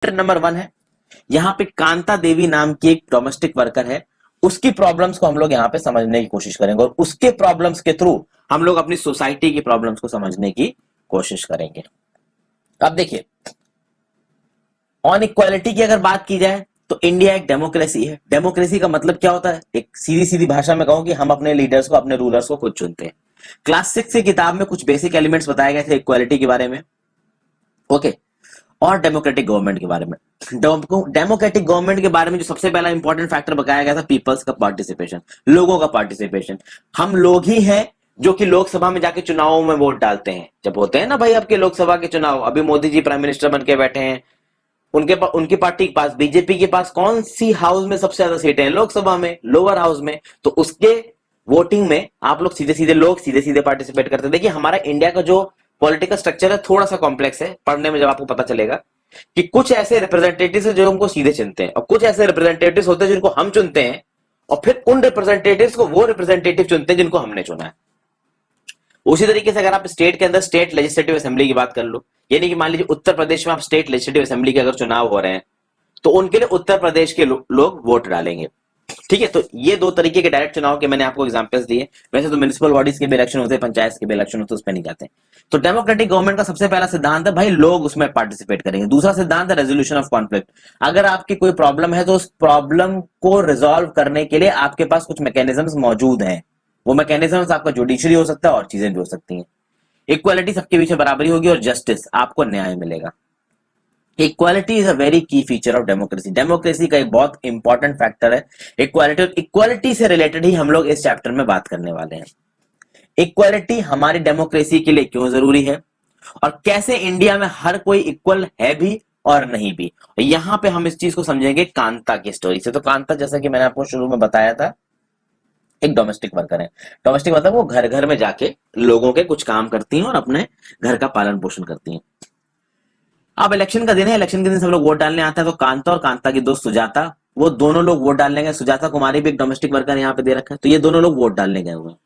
Number 1 है, यहाँ पे कांता देवी नाम की एक डोमेस्टिक वर्कर है, उसकी प्रॉब्लम्स को हम लोग यहाँ पे समझने की कोशिश करेंगे और उसके प्रॉब्लम्स के थ्रू हम लोग अपनी सोसाइटी की प्रॉब्लम्स को समझने की कोशिश करेंगे। अब देखिए, ऑन इक्वालिटी की अगर बात की जाए तो इंडिया एक डेमोक्रेसी है। डेमोक्रेसी का मतलब क्या होता है? एक सीधी सीधी भाषा में कहूं कि हम अपने लीडर्स को, अपने रूलर्स को खुद चुनते हैं। क्लास 6 की किताब में कुछ बेसिक एलिमेंट्स बताए गए थे इक्वालिटी के बारे में, ओके। और डेमोक्रेटिक गवर्नमेंट के बारे में, डेमोक्रेटिक गवर्नमेंट के बारे में जो सबसे पहला इंपॉर्टेंट फैक्टर बताया गया था, पीपल्स का पार्टिसिपेशन, लोगों का पार्टिसिपेशन। हम लोग ही हैं जो कि लोकसभा में जाके चुनावों में वोट डालते हैं। जब होते हैं ना भाई आपके लोकसभा के चुनाव, अभी मोदी जी प्राइम मिनिस्टर बन के बैठे हैं, उनकी पार्टी के पास, बीजेपी के पास कौन सी हाउस में सबसे ज्यादा सीटें हैं? लोकसभा में, लोअर हाउस में। तो उसके वोटिंग में आप लोग सीधे सीधे पार्टिसिपेट करते हैं। देखिए, हमारा इंडिया का जो पॉलिटिकल स्ट्रक्चर है थोड़ा सा कॉम्प्लेक्स है, पढ़ने में जब आपको पता चलेगा कि कुछ ऐसे रिप्रेजेंटेटिव्स हैं जो हमको सीधे चुनते हैं और कुछ ऐसे रिप्रेजेंटेटिव्स होते हैं जिनको हम चुनते हैं और फिर उन रिप्रेजेंटेटिव्स को वो रिप्रेजेंटेटिव चुनते हैं जिनको हमने चुना है। उसी तरीके से अगर आप स्टेट के अंदर स्टेट लेजिस्लेटिव असेंबली की बात कर लो, यानी कि मान लीजिए उत्तर प्रदेश में आप स्टेट लेजिस्लेटिव असेंबली के अगर चुनाव हो रहे हैं तो उनके लिए उत्तर प्रदेश के लोग वोट डालेंगे, ठीक है। तो ये दो तरीके के डायरेक्ट चुनाव के मैंने आपको एग्जांपल्स दिए। वैसे तो म्युनिसिपल बॉडीज के भी इलेक्शन होते हैं, पंचायत के भी इलेक्शन होते हैं, उस पर नहीं जाते। तो डेमोक्रेटिक गवर्नमेंट का सबसे पहला सिद्धांत है भाई लोग उसमें पार्टिसिपेट करेंगे। दूसरा सिद्धांत है रेजोल्यूशन ऑफ कॉन्फ्लिक्ट। अगर आपकी कोई प्रॉब्लम है तो उस प्रॉब्लम को रिजॉल्व करने के लिए आपके पास कुछ मैकेनिज्म्स मौजूद हैं। वो मैकेनिज्म्स आपका जुडिशरी हो सकता है और चीजें भी हो सकती हैं। इक्वालिटी, सबके बीच में बराबरी होगी और जस्टिस, आपको न्याय मिलेगा। इक्वालिटी इज अ वेरी की फीचर ऑफ डेमोक्रेसी। डेमोक्रेसी का एक बहुत इंपॉर्टेंट फैक्टर है इक्वालिटी, और इक्वालिटी से रिलेटेड ही हम लोग इस चैप्टर में बात करने वाले हैं। इक्वालिटी हमारी डेमोक्रेसी के लिए क्यों जरूरी है और कैसे इंडिया में हर कोई इक्वल है भी और नहीं भी। यहां पे हम इस चीज को समझेंगे कांता की स्टोरी से। तो कांता, जैसा कि मैंने आपको शुरू में बताया था, एक डोमेस्टिक वर्कर है। डोमेस्टिक मतलब वो घर घर में जाके लोगों के कुछ काम करती हैं और अपने घर का पालन पोषण करती हैं। अब इलेक्शन का दिन है, इलेक्शन के दिन सब लोग वोट डालने आते हैं। तो कांता और कांता की दोस्त सुजाता, वो दोनों लोग वोट डालने गए। सुजाता कुमारी भी एक डोमेस्टिक वर्कर यहाँ पे दे रखा है। तो ये दोनों लोग वोट डालने गए हुए हैं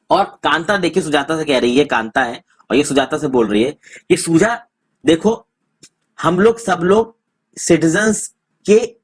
और कांता देखिए सुजाता से कह रही है, कांता है और ये सुजाता से बोल रही है कि सुजा देखो, हम लोग सब लोग सिटीजन्स के,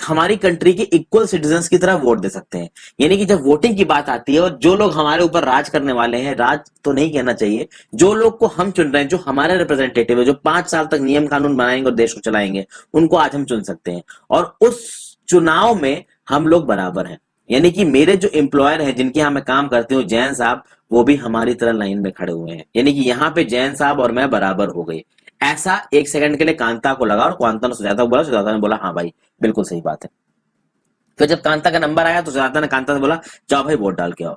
हमारी कंट्री के इक्वल सिटीजन्स की तरह वोट दे सकते हैं। यानी कि जब वोटिंग की बात आती है और जो लोग हमारे ऊपर राज करने वाले हैं, राज तो नहीं कहना चाहिए, जो लोग को हम चुन रहे हैं, जो हमारे रिप्रेजेंटेटिव है, जो 5 साल तक नियम कानून बनाएंगे और देश को चलाएंगे, उनको आज हम चुन सकते हैं। और उस चुनाव में हम लोग बराबर हैं। यानी कि मेरे जो एम्प्लॉयर है, जिनके यहाँ मैं काम करती हूँ, जैन साहब, वो भी हमारी तरह लाइन में खड़े हुए हैं। यानी कि यहाँ पे जैन साहब और मैं बराबर हो गए। ऐसा एक सेकंड के लिए कांता को लगा और कांता ने सुजाता को बोला, सुजाता ने बोला हाँ भाई बिल्कुल सही बात है। फिर जब कांता का नंबर आया तो सुजाता ने कांता से बोला जाओ भाई वोट डाल के आओ।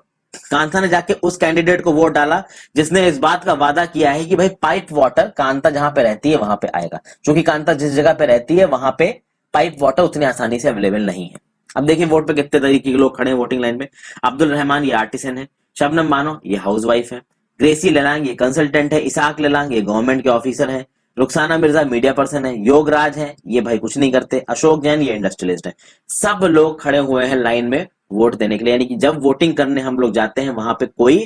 कांता ने जाके उस कैंडिडेट को वोट डाला जिसने इस बात का वादा किया है कि भाई पाइप वाटर कांता जहां पे रहती है वहां पे आएगा, क्योंकि कांता जिस जगह पे रहती है वहां पे पाइप वाटर उतनी आसानी से अवेलेबल नहीं है। अब देखिए वोट पे कितने तरीके के लोग खड़े हैं वोटिंग लाइन में। अब्दुल रहमान ये आर्टिसन है, शबनम बानो ये हाउसवाइफ है, ग्रेसी लेलांग ये कंसल्टेंट है, इसाक लेलांग ये गवर्नमेंट के ऑफिसर है, रुखसाना मिर्जा मीडिया पर्सन है, योगराज है ये भाई कुछ नहीं करते, अशोक जैन ये इंडस्ट्रियलिस्ट है। सब लोग खड़े हुए हैं लाइन में वोट देने के लिए। यानी कि जब वोटिंग करने हम लोग जाते हैं वहां पे कोई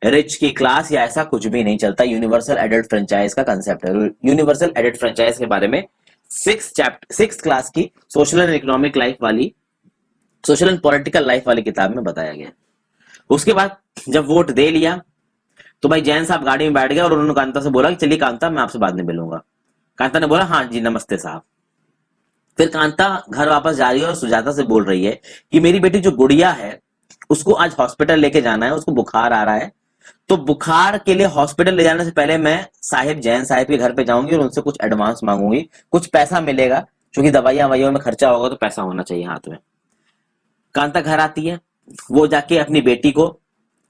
रिच की क्लास या ऐसा कुछ भी नहीं चलता। यूनिवर्सल एडेड फ्रेंचाइज का कंसेप्ट है। यूनिवर्सल एडेड फ्रेंचाइज के बारे में 6 क्लास की सोशल एंड इकोनॉमिक लाइफ वाली, सोशल एंड पॉलिटिकल लाइफ वाली किताब में बताया गया। उसके बाद जब वोट दे लिया तो भाई जैन साहब गाड़ी में बैठ गए और उन्होंने कांता से बोला कि चलिए कांता मैं आपसे बाद में मिलूंगा। कांता ने बोला हाँ जी नमस्ते साहब। फिर कांता घर वापस जा रही है और सुजाता से बोल रही है कि मेरी बेटी जो गुड़िया है उसको आज हॉस्पिटल लेके जाना है, उसको बुखार आ रहा है, तो बुखार के लिए हॉस्पिटल ले जाने से पहले मैं साहिब जैन साहिब के घर पे जाऊंगी और उनसे कुछ एडवांस मांगूंगी, कुछ पैसा मिलेगा, क्योंकि दवाइयां ववाइयों में खर्चा होगा तो पैसा होना चाहिए हाथ में। कांता घर आती है, वो जाके अपनी बेटी को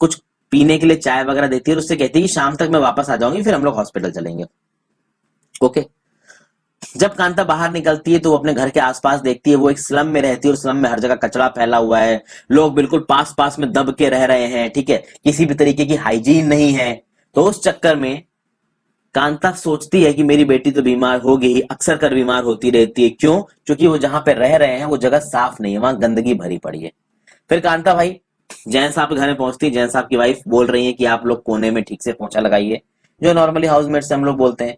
कुछ पीने के लिए चाय वगैरह देती है और उससे कहती है कि शाम तक मैं वापस आ जाऊंगी, फिर हम लोग हॉस्पिटल चलेंगे। ओके। जब कांता बाहर निकलती है तो वो अपने घर के आसपास देखती है, वो एक स्लम में रहती है और स्लम में हर जगह कचरा फैला हुआ है, लोग बिल्कुल पास पास में दब के रह रहे हैं, ठीक है, किसी भी तरीके की हाइजीन नहीं है। तो उस चक्कर में कांता सोचती है कि मेरी बेटी तो बीमार होगी ही, अक्सर कर बीमार होती रहती है। क्यों? क्योंकि वो जहां पे रह रहे हैं वो जगह साफ नहीं है, वहां गंदगी भरी पड़ी है। फिर कांता भाई जैन साहब के घर में पहुंचती है, जैन साहब की वाइफ बोल रही है कि आप लोग कोने में ठीक से पोंछा लगाइए, जो नॉर्मली हाउसमेट से हम लोग बोलते हैं।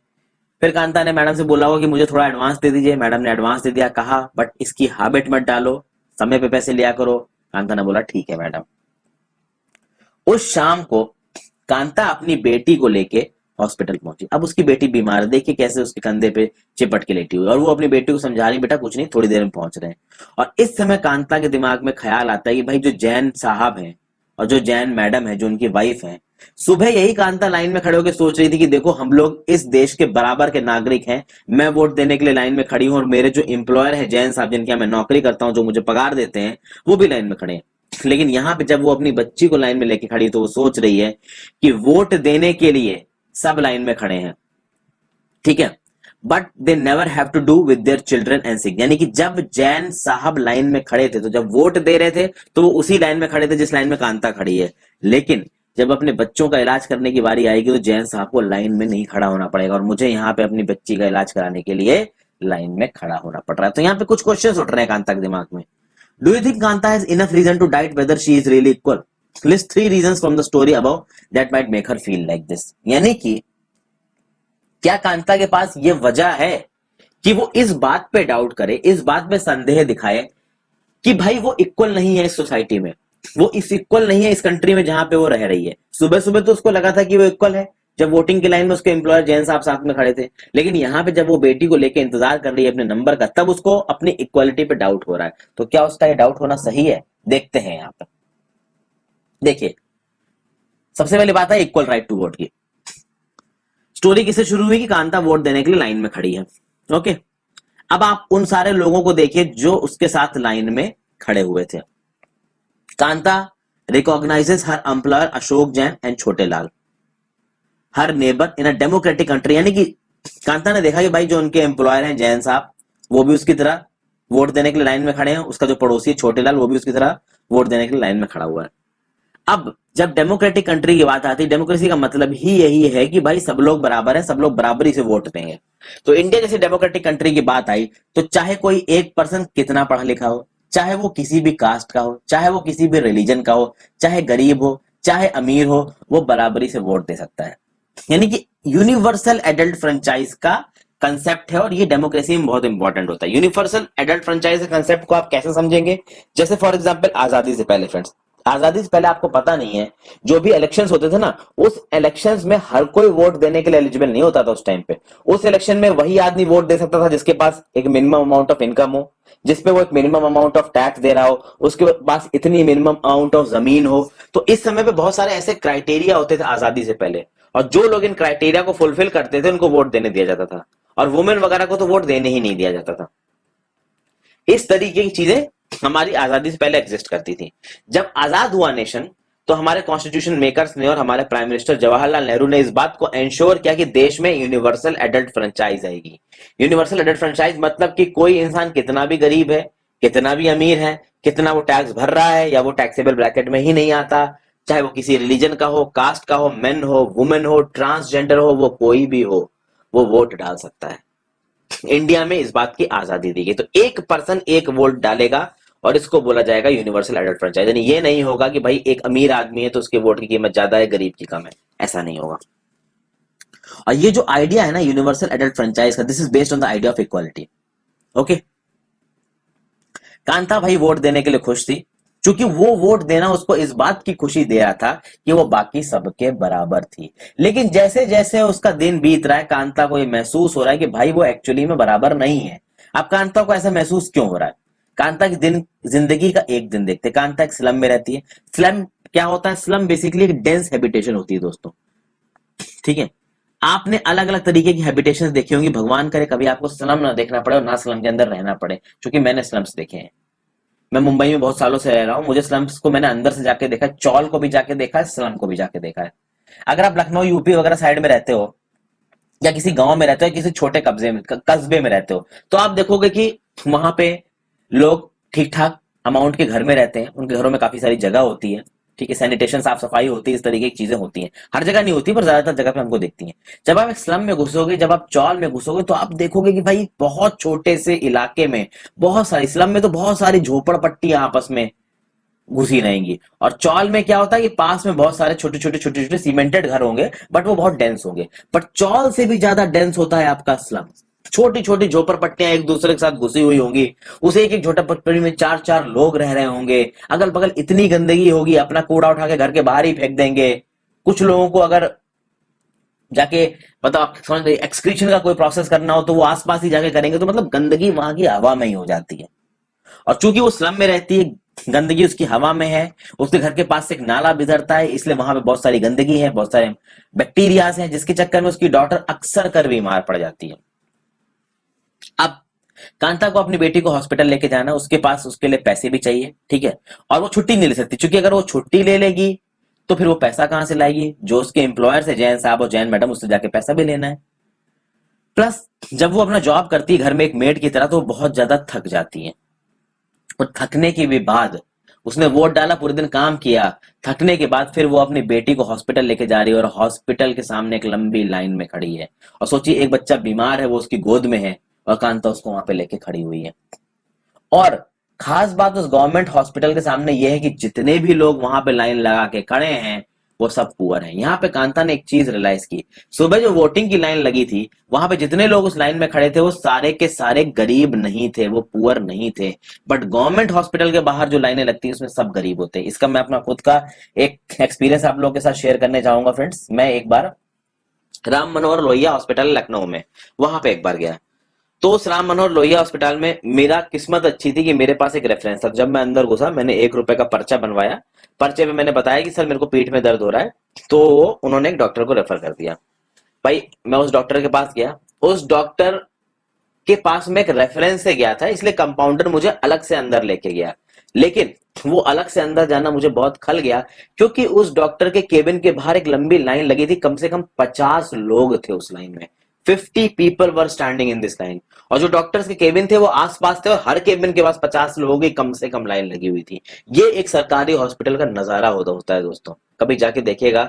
फिर कांता ने मैडम से बोला होगा कि मुझे थोड़ा एडवांस दे दीजिए, मैडम ने एडवांस दे दिया, कहा बट इसकी हैबिट मत डालो, समय पे पैसे लिया करो। कांता ने बोला ठीक है मैडम। उस शाम को कांता अपनी बेटी को लेके हॉस्पिटल पहुंची। अब उसकी बेटी बीमार है, देखिए कैसे उसके कंधे पे चिपट के लेटी हुई, और वो अपनी बेटी को समझा रही बेटा कुछ नहीं, थोड़ी देर में पहुंच रहे हैं। और इस समय कांता के दिमाग में ख्याल आता है कि भाई जो जैन साहब हैं और जो जैन मैडम है जो उनकी वाइफ है, सुबह यही कांता लाइन में खड़े होकर सोच रही थी कि देखो हम लोग इस देश के बराबर के नागरिक हैं, मैं वोट देने के लिए लाइन में खड़ी हूं और मेरे जो एम्प्लॉयर है जैन साहब जिनके यहाँ मैं नौकरी करता हूं, जो मुझे पगार देते हैं, वो भी लाइन में खड़े हैं। लेकिन यहाँ पे जब वो अपनी बच्ची को लाइन में लेके खड़ी तो वो सोच रही है कि वोट देने के लिए सब लाइन में खड़े हैं, ठीक है, but they never have to do with their children and sick. यानी कि जब जैन साहब लाइन में खड़े थे, तो जब वोट दे रहे थे तो वो उसी लाइन में खड़े थे जिस लाइन में कांता खड़ी है। लेकिन जब अपने बच्चों का इलाज करने की बारी आएगी तो जैन साहब को लाइन में नहीं खड़ा होना पड़ेगा और मुझे यहाँ पे अपनी बच्ची का इलाज कराने के लिए लाइन में खड़ा होना पड़ रहा है। तो यहाँ पे कुछ क्वेश्चंस उठ रहे हैं कांता के दिमाग में। Do you think Kanta has enough reason to doubt whether she is really equal? List 3 reasons from the story above that might make her feel like this. यानी कि क्या कांता के पास ये वजह है कि वो इस बात पे डाउट करे, इस बात पे संदेह दिखाए कि भाई वो इक्वल नहीं है इस सोसाइटी में, वो इस इक्वल नहीं है इस कंट्री में जहां पे वो रह रही है। सुबह सुबह तो उसको लगा था कि वो इक्वल है जब वोटिंग की लाइन में उसके एम्प्लॉयर जैन साहब साथ में खड़े थे, लेकिन यहाँ पे जब वो बेटी को लेके इंतजार कर रही है अपने नंबर का, तब उसको अपनी इक्वालिटी पे डाउट हो रहा है। तो क्या उसका ये डाउट होना सही है? देखते हैं यहाँ पर। देखिए, सबसे पहली बात है इक्वल राइट टू वोट की। स्टोरी किससे शुरू हुई कि कांता वोट देने के लिए लाइन में खड़ी है। ओके, अब आप उन सारे लोगों को देखिए जो उसके साथ लाइन में खड़े हुए थे। Kanta recognises her employer Ashok Jain and Chhote Lal, her neighbour in a democratic country. यानी कि कांता ने देखा कि भाई जो उनके एम्प्लॉयर हैं जैन साहब, वो भी उसकी तरह वोट देने के लिए लाइन में खड़े हैं, उसका जो पड़ोसी छोटे लाल वो भी उसकी तरह वोट देने के लिए लाइन में खड़ा हुआ है। अब जब डेमोक्रेटिक कंट्री की बात आती है, डेमोक्रेसी का मतलब ही यही है कि भाई सब लोग बराबर हैं, सब लोग बराबरी से वोट देंगे। तो इंडिया जैसी डेमोक्रेटिक कंट्री की बात आई तो चाहे कोई एक पर्सन कितना पढ़ा लिखा हो, चाहे वो किसी भी कास्ट का हो, चाहे वो किसी भी रिलीजन का हो, चाहे गरीब हो चाहे अमीर हो, वो बराबरी से वोट दे सकता है। यानी कि यूनिवर्सल एडल्ट फ्रेंचाइज का कंसेप्ट है और ये डेमोक्रेसी में बहुत इंपॉर्टेंट होता है। यूनिवर्सल एडल्ट फ्रेंचाइज कंसेप्ट को आप कैसे समझेंगे? जैसे फॉर एग्जांपल आजादी से पहले, फ्रेंड्स, आजादी से पहले आपको पता नहीं है जो भी इलेक्शंस होते थे ना, उस इलेक्शंस में हर कोई वोट देने के लिए एलिजिबल नहीं होता था उस टाइम पे। उस इलेक्शन में वही आदमी वोट दे सकता था जिसके पास एक मिनिमम अमाउंट ऑफ इनकम हो, जिसपे वो एक मिनिमम अमाउंट ऑफ टैक्स दे रहा हो, उसके पास इतनी मिनिमम अमाउंट ऑफ जमीन हो। तो इस समय पे बहुत सारे ऐसे क्राइटेरिया होते थे आजादी से पहले, और जो लोग इन क्राइटेरिया को फुलफिल करते थे उनको वोट देने दिया जाता था, और वुमेन वगैरह को तो वोट देने ही नहीं दिया जाता था। इस तरीके की चीजें हमारी आजादी से पहले एग्जिस्ट करती थी। जब आजाद हुआ नेशन तो हमारे कॉन्स्टिट्यूशन मेकर्स ने और हमारे प्राइम मिनिस्टर जवाहरलाल नेहरू ने इस बात को एंश्योर किया कि देश में यूनिवर्सल एडल्ट फ्रेंचाइज आएगी। यूनिवर्सल एडल्ट फ्रेंचाइज मतलब कि कोई इंसान कितना भी गरीब है, कितना भी अमीर है, कितना वो टैक्स भर रहा है या वो टैक्सेबल ब्रैकेट में ही नहीं आता, चाहे वो किसी रिलीजन का हो, कास्ट का हो, मेन हो, वुमेन हो, ट्रांसजेंडर हो, वो कोई भी हो, वो वोट डाल सकता है। इंडिया में इस बात की आजादी दी गई। तो एक पर्सन एक वोट डालेगा और इसको बोला जाएगा यूनिवर्सल एडल्ट फ्रेंचाइज। यानी ये नहीं होगा कि भाई एक अमीर आदमी है तो उसके वोट की कीमत ज्यादा है, गरीब की कम है, ऐसा नहीं होगा। और ये जो आइडिया है ना यूनिवर्सल एडल्ट फ्रेंचाइज का, this is based on the idea of equality. Okay, Kanta भाई वोट देने के लिए खुश थी, क्योंकि वो वोट देना उसको इस बात की खुशी दे रहा था कि वो बाकी सबके बराबर थी। लेकिन जैसे जैसे उसका दिन बीत रहा है, कांता को ये महसूस हो रहा है कि भाई वो एक्चुअली में बराबर नहीं है। अब कांता को ऐसा महसूस क्यों हो रहा है? कांता की जिंदगी का एक दिन देखते। कांता एक स्लम में रहती है। स्लम क्या होता है? स्लम बेसिकली एक डेंस हैबिटेशन होती है दोस्तों, ठीक है। आपने अलग अलग तरीके की हैबिटेशन देखी होंगी, भगवान करे कभी आपको स्लम ना देखना पड़े और ना स्लम के अंदर रहना पड़े, क्योंकि मैंने स्लम्स देखे हैं। मैं मुंबई में बहुत सालों से रह रहा हूं, मुझे स्लम्स को मैंने अंदर से जाके देखा है, चौल को भी जाके देखा है, स्लम को भी जाके देखा है। अगर आप लखनऊ यूपी वगैरह साइड में रहते हो या किसी गांव में रहते हो, किसी छोटे कस्बे में रहते हो, तो आप देखोगे कि वहां पे लोग ठीक ठाक अमाउंट के घर में रहते हैं, उनके घरों में काफी सारी जगह होती है, ठीक है, सैनिटेशन साफ सफाई होती है, इस तरीके की चीजें होती हैं। हर जगह नहीं होती पर ज्यादातर जगह पे हमको दिखती हैं। जब आप एक स्लम में घुसोगे, जब आप चौल में घुसोगे, तो आप देखोगे कि भाई बहुत छोटे से इलाके में बहुत सारी स्लम में तो बहुत सारी झोपड़पट्टियां आपस में घुसी रहेंगी। और चौल में क्या होता है कि पास में बहुत सारे छोटे छोटे सीमेंटेड घर होंगे, बट वो बहुत डेंस होंगे। बट चौल से भी ज्यादा डेंस होता है आपका स्लम। छोटी छोटी झोपड़पट्टियां एक दूसरे के साथ घुसी हुई होंगी, उस एक एक झोपड़पट्टी में चार चार लोग रह रहे होंगे, अगल बगल इतनी गंदगी होगी, अपना कूड़ा उठा के घर के बाहर ही फेंक देंगे। कुछ लोगों को अगर जाके मतलब आप समझ रहे एक्सक्रीशन का कोई प्रोसेस करना हो तो वो आसपास ही जाके करेंगे, तो मतलब गंदगी वहां की हवा में ही हो जाती है। और चूंकि वो स्लम में रहती है, गंदगी उसकी हवा में है, उसके घर के पास से एक नाला गुजरता है, इसलिए वहां पे बहुत सारी गंदगी है, बहुत सारे बैक्टीरियाज हैं, जिसके चक्कर में उसकी डॉटर अक्सर कर बीमार पड़ जाती है। अब कांता को अपनी बेटी को हॉस्पिटल लेके जाना, उसके पास उसके लिए पैसे भी चाहिए, ठीक है, और वो छुट्टी नहीं ले सकती, क्योंकि अगर वो छुट्टी ले लेगी तो फिर वो पैसा कहां से लाएगी? जो उसके एम्प्लॉयर है जैन साहब और जैन मैडम, उससे जाके पैसा भी लेना है। प्लस जब वो अपना जॉब करती है घर में एक मेड की तरह, तो वो बहुत ज्यादा थक जाती है। और थकने के भी बाद, उसने वोट डाला, पूरे दिन काम किया, थकने के बाद फिर वो अपनी बेटी को हॉस्पिटल लेके जा रही है, और हॉस्पिटल के सामने एक लंबी लाइन में खड़ी है। और सोचिए एक बच्चा बीमार है, वो उसकी गोद में है, और कांता उसको वहां पे लेके खड़ी हुई है। और खास बात उस गवर्नमेंट हॉस्पिटल के सामने यह है कि जितने भी लोग वहां पे लाइन लगा के खड़े हैं वो सब पुअर हैं। यहाँ पे कांता ने एक चीज रियलाइज की, सुबह जो वोटिंग की लाइन लगी थी वहां पे जितने लोग उस लाइन में खड़े थे वो सारे के सारे गरीब नहीं थे, वो पुअर नहीं थे। बट गवर्नमेंट हॉस्पिटल के बाहर जो लाइनें लगती है उसमें सब गरीब होते हैं। इसका मैं अपना खुद का एक एक्सपीरियंस आप लोगों के साथ शेयर करने चाहूंगा फ्रेंड्स। मैं एक बार राम मनोहर लोहिया हॉस्पिटल लखनऊ में, वहां पे एक बार गया। तो उस राम मनोहर लोहिया अस्पताल में मेरा किस्मत अच्छी थी कि मेरे पास एक रेफरेंस था। जब मैं अंदर घुसा, मैंने 1 रुपए का पर्चा बनवाया। पर्चे में मैंने बताया कि सर मेरे को पीठ में दर्द हो रहा है, तो उन्होंने एक डॉक्टर को रेफर कर दिया। भाई मैं उस डॉक्टर के पास गया, उस डॉक्टर के पास में एक रेफरेंस से गया था, इसलिए कंपाउंडर मुझे अलग से अंदर लेके गया। लेकिन वो अलग से अंदर जाना मुझे बहुत खल गया, क्योंकि उस डॉक्टर के केबिन के बाहर एक लंबी लाइन लगी थी, कम से कम 50 लोग थे उस लाइन में। 50 people were standing in this line. और जो डॉक्टर्स के केबिन थे वो आसपास थे, और हर केबिन के पास 50 लोगों की कम से कम लाइन लगी हुई थी। ये एक सरकारी हॉस्पिटल का नजारा होता है दोस्तों, कभी जाके देखिएगा,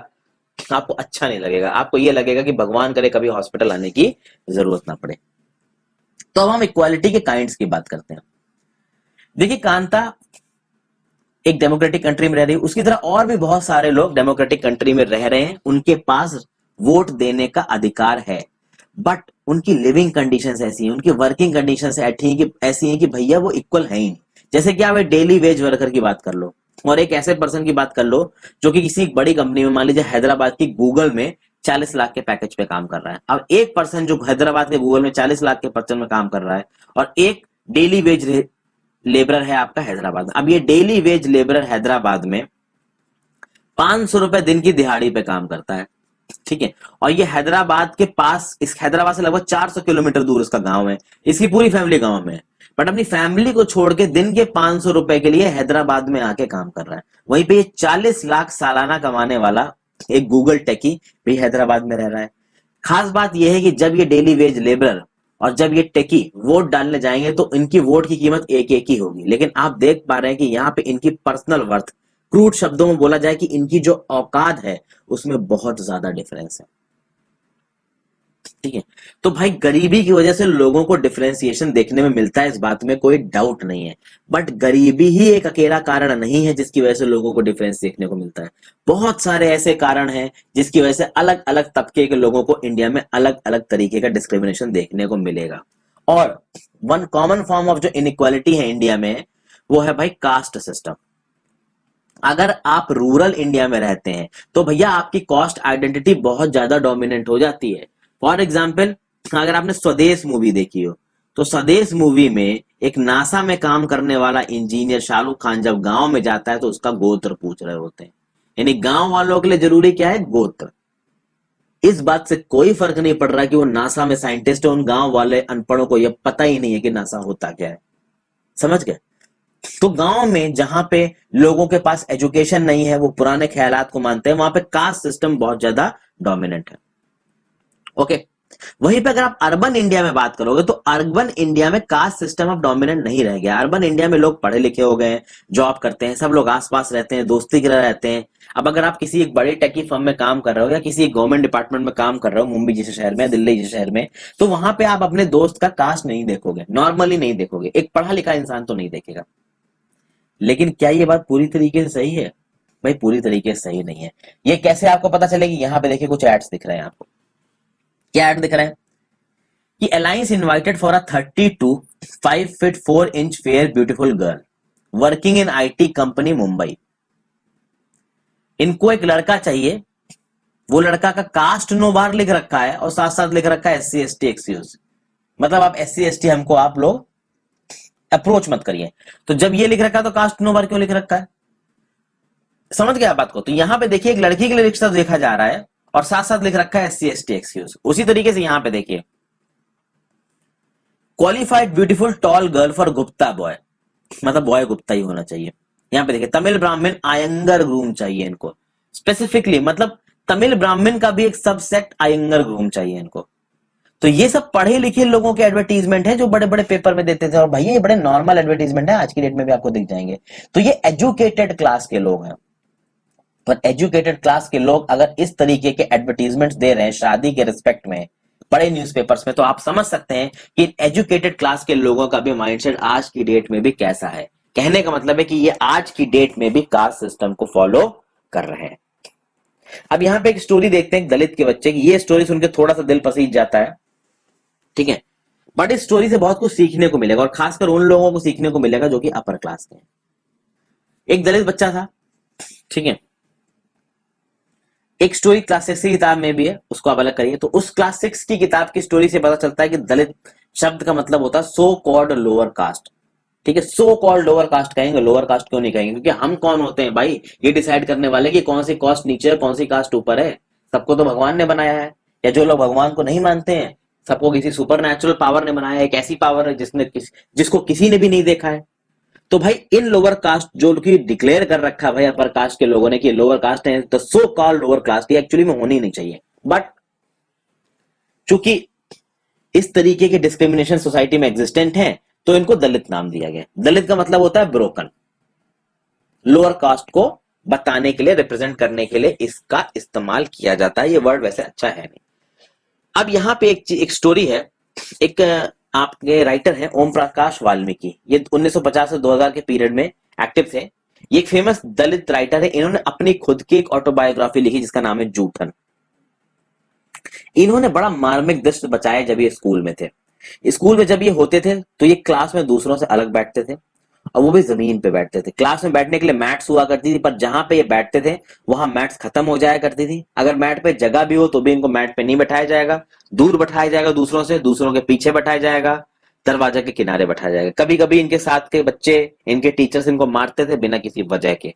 आपको अच्छा नहीं लगेगा, आपको ये लगेगा कि भगवान करे कभी हॉस्पिटल आने की जरूरत ना पड़े। तो अब हम इक्वालिटी के काइंड्स की बात करते हैं। देखिए कांता एक डेमोक्रेटिक कंट्री में रह रही है, उसकी तरह और भी बहुत सारे लोग डेमोक्रेटिक कंट्री में रह रहे हैं, उनके पास वोट देने का अधिकार है। बट उनकी लिविंग कंडीशंस ऐसी हैं, उनकी वर्किंग कंडीशंस ऐसी हैं कि भैया वो इक्वल है ही नहीं। जैसे कि आप एक डेली वेज वर्कर की बात कर लो, और एक ऐसे पर्सन की बात कर लो जो कि किसी बड़ी कंपनी में, मान लीजिए हैदराबाद की गूगल में 40 लाख के पैकेज पे काम कर रहा है। अब एक पर्सन जो हैदराबाद के गूगल में 40 लाख के पर्सन में काम कर रहा है, और एक डेली वेज लेबरर है आपका हैदराबाद। अब ये डेली वेज लेबरर हैदराबाद में 500 रुपए दिन की दिहाड़ी पे काम करता है, ठीक है, और ये हैदराबाद के पास, इस हैदराबाद से लगभग 400 किलोमीटर दूर इसका गांव है, इसकी पूरी फैमिली गांव में है। बट अपनी फैमिली को छोड़ के दिन के 500 रुपए के लिए हैदराबाद में आके काम कर रहा है। वहीं पे ये 40 लाख सालाना कमाने वाला एक गूगल टेकी भी हैदराबाद में रह रहा है। खास बात यह है कि जब ये डेली वेज लेबरर और जब ये टेकी वोट डालने जाएंगे तो इनकी वोट की कीमत एक एक ही होगी, लेकिन आप देख पा रहे हैं कि यहाँ पे इनकी पर्सनल वर्थ, क्रूड शब्दों में बोला जाए कि इनकी जो औकात है उसमें बहुत ज्यादा डिफरेंस है, ठीक है। तो भाई गरीबी की वजह से लोगों को डिफरेंशिएशन देखने में मिलता है, इस बात में कोई डाउट नहीं है। बट गरीबी ही एक अकेला कारण नहीं है जिसकी वजह से लोगों को डिफरेंस देखने को मिलता है। बहुत सारे ऐसे कारण हैं जिसकी वजह से अलग अलग तबके के लोगों को इंडिया में अलग अलग तरीके का डिस्क्रिमिनेशन देखने को मिलेगा। और वन कॉमन फॉर्म ऑफ जो इनइक्वालिटी है इंडिया में, वो है भाई कास्ट सिस्टम। अगर आप रूरल इंडिया में रहते हैं तो भैया आपकी कास्ट आइडेंटिटी बहुत ज्यादा डोमिनेंट हो जाती है। फॉर एग्जाम्पल, अगर आपने स्वदेश मूवी देखी हो, तो स्वदेश मूवी में एक नासा में काम करने वाला इंजीनियर शाहरुख खान जब गांव में जाता है तो उसका गोत्र पूछ रहे होते हैं। यानी गांव वालों के लिए जरूरी क्या है? गोत्र। इस बात से कोई फर्क नहीं पड़ रहा कि वो नासा में साइंटिस्ट है, उन गांव वाले अनपढ़ों को यह पता ही नहीं है कि नासा होता क्या है। समझ गए? तो गांव में जहां पे लोगों के पास एजुकेशन नहीं है, वो पुराने ख्यालात को मानते हैं, वहां पे कास्ट सिस्टम बहुत ज्यादा डोमिनेंट है। ओके, वहीं पे अगर आप अर्बन इंडिया में बात करोगे तो अर्बन इंडिया में कास्ट सिस्टम अब डोमिनेंट नहीं रह गया। अर्बन इंडिया में लोग पढ़े लिखे हो गए हैं, जॉब करते हैं, सब लोग आसपास रहते हैं, दोस्ती की तरह रहते हैं। अब अगर आप किसी एक बड़े टेकी फर्म में काम कर रहे हो या किसी एक गवर्नमेंट डिपार्टमेंट में काम कर रहे हो, मुंबई जैसे शहर में, दिल्ली जैसे शहर में, तो वहां पे आप अपने दोस्त का कास्ट नहीं देखोगे, नॉर्मली नहीं देखोगे, एक पढ़ा लिखा इंसान तो नहीं देखेगा। लेकिन क्या ये बात पूरी तरीके से सही है? भाई पूरी तरीके से सही नहीं है। ये कैसे आपको पता चलेगी? यहाँ पे देखिए कुछ एड्स दिख रहे हैं आपको। क्या एड दिख रहे हैं कि alliance invited for a 32 5 feet 4 inch fair beautiful girl working in IT company Mumbai. इनको एक लड़का चाहिए, वो लड़का का कास्ट नो बार लिख रखा है और साथ साथ लिख रखा है SC ST एक्सक्यूज, मतलब आप SC ST हमको आप लोग अप्रोच मत करिए। तो जब ये लिख रखा है तो कास्ट नो बार क्यों लिख रखा है? समझ गया बात को? तो यहां पे देखिए एक लड़की के लिए रिक्शा देखा जा रहा है और साथ साथ लिख रखा है SC ST एक्सक्यूज। उसी तरीके से यहां पे देखिए qualified beautiful tall girl for Gupta boy, मतलब बॉय गुप्ता ही होना चाहिए। यहाँ पे देखिए तमिल ब्राह्मण आयंगर ग्रूम चाहिए इनको स्पेसिफिकली, मतलब तमिल ब्राह्मण का भी एक सबसेक्ट आयंगर ग्रूम चाहिए इनको। तो ये सब पढ़े लिखे लोगों के एडवर्टीजमेंट है जो बड़े बड़े पेपर में देते थे, और भैया ये बड़े नॉर्मल एडवर्टीजमेंट है, आज की डेट में भी आपको दिख जाएंगे। तो ये एजुकेटेड क्लास के लोग हैं, पर एजुकेटेड क्लास के लोग अगर इस तरीके के एडवर्टीजमेंट्स दे रहे हैं शादी के रिस्पेक्ट में बड़े न्यूज़पेपर्स में, तो आप समझ सकते हैं कि एजुकेटेड क्लास के लोगों का भी माइंडसेट आज की डेट में भी कैसा है। कहने का मतलब है कि ये आज की डेट में भी कास्ट सिस्टम को फॉलो कर रहे हैं। अब यहां पे एक स्टोरी देखते हैं दलित के बच्चे की। ये स्टोरी सुनकर थोड़ा सा दिल पसीज जाता है, ठीक है, बट इस स्टोरी से बहुत कुछ सीखने को मिलेगा, और खासकर उन लोगों को सीखने को मिलेगा जो कि अपर क्लास के हैं। एक दलित बच्चा था, ठीक है, एक स्टोरी क्लास 6 की किताब में भी है, उसको आप अलग करिए। तो उस क्लास 6 की किताब की स्टोरी से पता चलता है कि दलित शब्द का मतलब होता है सो कॉल्ड लोअर कास्ट, ठीक है। सो कॉल्ड लोअर कास्ट कहेंगे, लोअर कास्ट क्यों नहीं कहेंगे? क्योंकि हम कौन होते हैं भाई ये डिसाइड करने वाले कि कौन सी कास्ट नीचे है कौन सी कास्ट ऊपर है? सबको तो भगवान ने बनाया है, या जो लोग भगवान को नहीं मानते हैं सबको किसी सुपर नेचुरल पावर ने बनाया है। एक ऐसी पावर है जिसको किसी ने भी नहीं देखा है। तो भाई इन लोअर कास्ट जो कि डिक्लेयर कर रखा भाई अपर कास्ट के लोगों ने कि लोअर कास्ट है, तो सो कॉल्ड लोअर कास्ट, ये एक्चुअली में होनी नहीं चाहिए, बट चूंकि इस तरीके के डिस्क्रिमिनेशन सोसाइटी में एग्जिस्टेंट है तो इनको दलित नाम दिया गया। दलित का मतलब होता है ब्रोकन। लोअर कास्ट को बताने के लिए, रिप्रेजेंट करने के लिए इसका इस्तेमाल किया जाता है। ये वर्ड वैसे अच्छा है नहीं। अब यहां पे एक स्टोरी है, एक आपके राइटर हैं ओम प्रकाश वाल्मीकि, ये 1950 से 2000 के पीरियड में एक्टिव थे। ये एक फेमस दलित राइटर है। इन्होंने अपनी खुद की एक ऑटोबायोग्राफी लिखी जिसका नाम है जूठन। इन्होंने बड़ा मार्मिक दृश्य बचाया जब ये स्कूल में थे। स्कूल में जब ये होते थे तो ये क्लास में दूसरों से अलग बैठते थे, और वो भी जमीन पे बैठते थे। क्लास में बैठने के लिए मैट्स हुआ करती थी, पर जहां पे ये बैठते थे वहां मैट्स खत्म हो जाया करती थी। अगर मैट पे जगह भी हो तो भी इनको मैट पे नहीं बैठाया जाएगा, दूर बैठाया जाएगा दूसरों से, दूसरों के पीछे बैठाया जाएगा, दरवाजे के किनारे बैठाया जाएगा। कभी कभी इनके साथ के बच्चे, इनके टीचर्स इनको मारते थे बिना किसी वजह के।